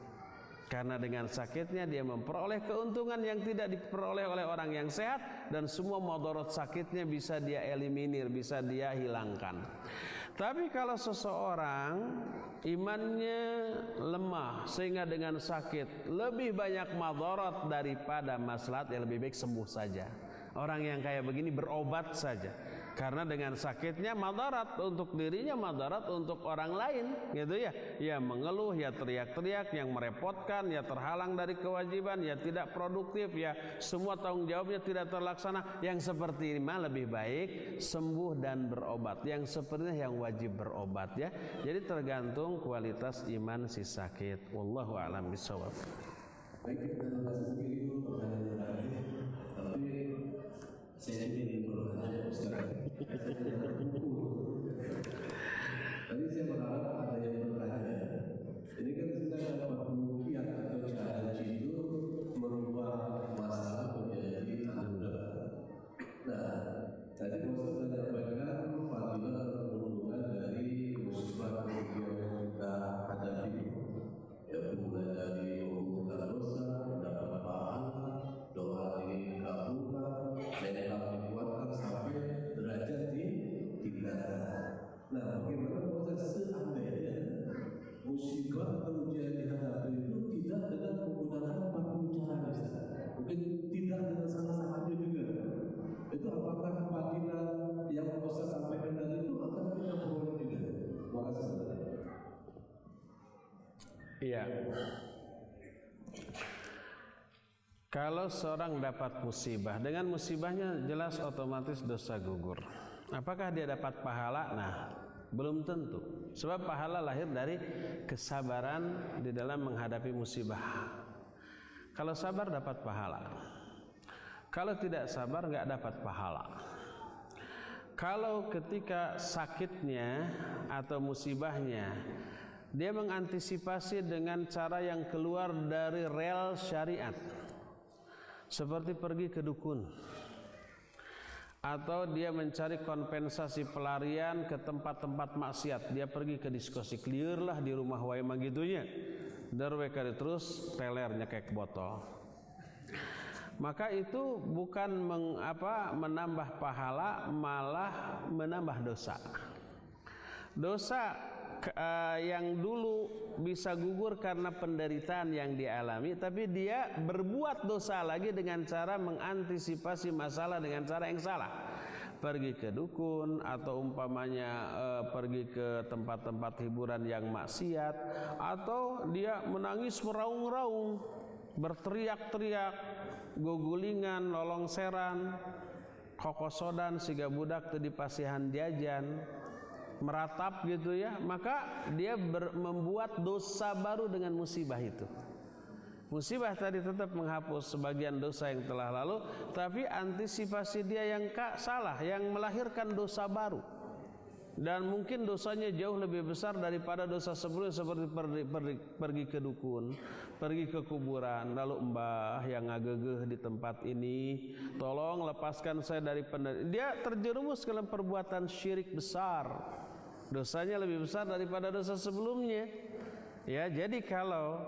Karena dengan sakitnya dia memperoleh keuntungan yang tidak diperoleh oleh orang yang sehat, dan semua madarat sakitnya bisa dia eliminir, bisa dia hilangkan. Tapi kalau seseorang imannya lemah sehingga dengan sakit lebih banyak madarat daripada maslahat, ya lebih baik sembuh saja. Orang yang kayak begini berobat saja, karena dengan sakitnya madarat untuk dirinya, madarat untuk orang lain, gitu ya. Ya mengeluh, ya teriak-teriak, yang merepotkan, ya terhalang dari kewajiban, ya tidak produktif, ya semua tanggung jawabnya tidak terlaksana. Yang seperti ini mah lebih baik sembuh dan berobat. Yang sepertinya yang wajib berobat ya. Jadi tergantung kualitas iman si sakit. Wallahu a'lam bishawab. Baik, kita bahas sendiri dulu pertanyaan terakhir. Tapi saya ingin bertanya Ustaz. Tadi saya berharap ada yang bertanya. Ini kan kita dapat rupiah atau cara itu merubah masalah menjadi anugerah. Nah, tadi Ustaz menyampaikan fadilah Kalau seorang dapat musibah, dengan musibahnya jelas otomatis dosa gugur. Apakah dia dapat pahala? Nah, belum tentu. Sebab pahala lahir dari kesabaran di dalam menghadapi musibah. Kalau sabar dapat pahala. Kalau tidak sabar nggak dapat pahala. Kalau ketika sakitnya atau musibahnya dia mengantisipasi dengan cara yang keluar dari rel syariat, seperti pergi ke dukun, atau dia mencari kompensasi pelarian ke tempat-tempat maksiat. Dia pergi ke diskosi, clear lah di rumah wae mah gitunya. Darwekari terus telernya kayak botol. Maka itu bukan menambah pahala, malah menambah dosa. Dosa yang dulu bisa gugur karena penderitaan yang dialami, tapi dia berbuat dosa lagi dengan cara mengantisipasi masalah dengan cara yang salah. Pergi ke dukun atau umpamanya pergi ke tempat-tempat hiburan yang maksiat, atau dia menangis meraung-raung, berteriak-teriak, gugulingan, lolongseran, kokosodan siga budak teu dipasihan jajan, meratap gitu ya, maka dia membuat dosa baru dengan musibah itu. Musibah tadi tetap menghapus sebagian dosa yang telah lalu, tapi antisipasi dia yang salah, yang melahirkan dosa baru. Dan mungkin dosanya jauh lebih besar daripada dosa sebelumnya, seperti pergi ke dukun, pergi ke kuburan, lalu mbah yang ngagegeh di tempat ini, tolong lepaskan saya dari penderitaan. Dia terjerumus ke dalam perbuatan syirik besar. Dosanya lebih besar daripada dosa sebelumnya. Ya, jadi kalau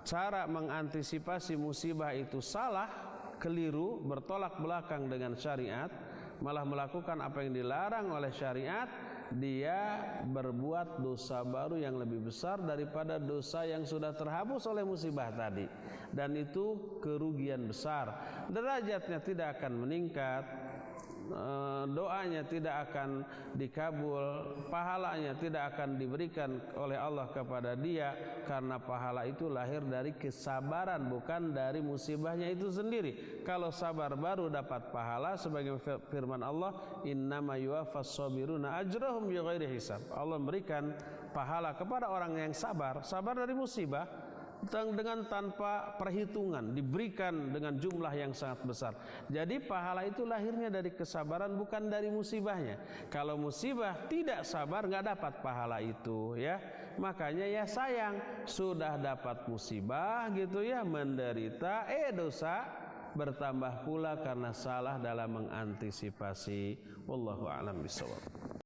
cara mengantisipasi musibah itu salah, keliru, bertolak belakang dengan syariat, malah melakukan apa yang dilarang oleh syariat, dia berbuat dosa baru yang lebih besar daripada dosa yang sudah terhapus oleh musibah tadi. Dan itu kerugian besar. Derajatnya tidak akan meningkat, doanya tidak akan dikabul, pahalanya tidak akan diberikan oleh Allah kepada dia, karena pahala itu lahir dari kesabaran, bukan dari musibahnya itu sendiri. Kalau sabar baru dapat pahala, sebagai firman Allah, innama yuwaffas sabiruna ajrahum bighairi hisab. Allah memberikan pahala kepada orang yang sabar dari musibah dengan tanpa perhitungan, diberikan dengan jumlah yang sangat besar. Jadi pahala itu lahirnya dari kesabaran, bukan dari musibahnya. Kalau musibah tidak sabar, nggak dapat pahala itu, ya. Makanya ya sayang, sudah dapat musibah gitu ya, menderita, dosa bertambah pula karena salah dalam mengantisipasi. Wallahu a'lam bishawab.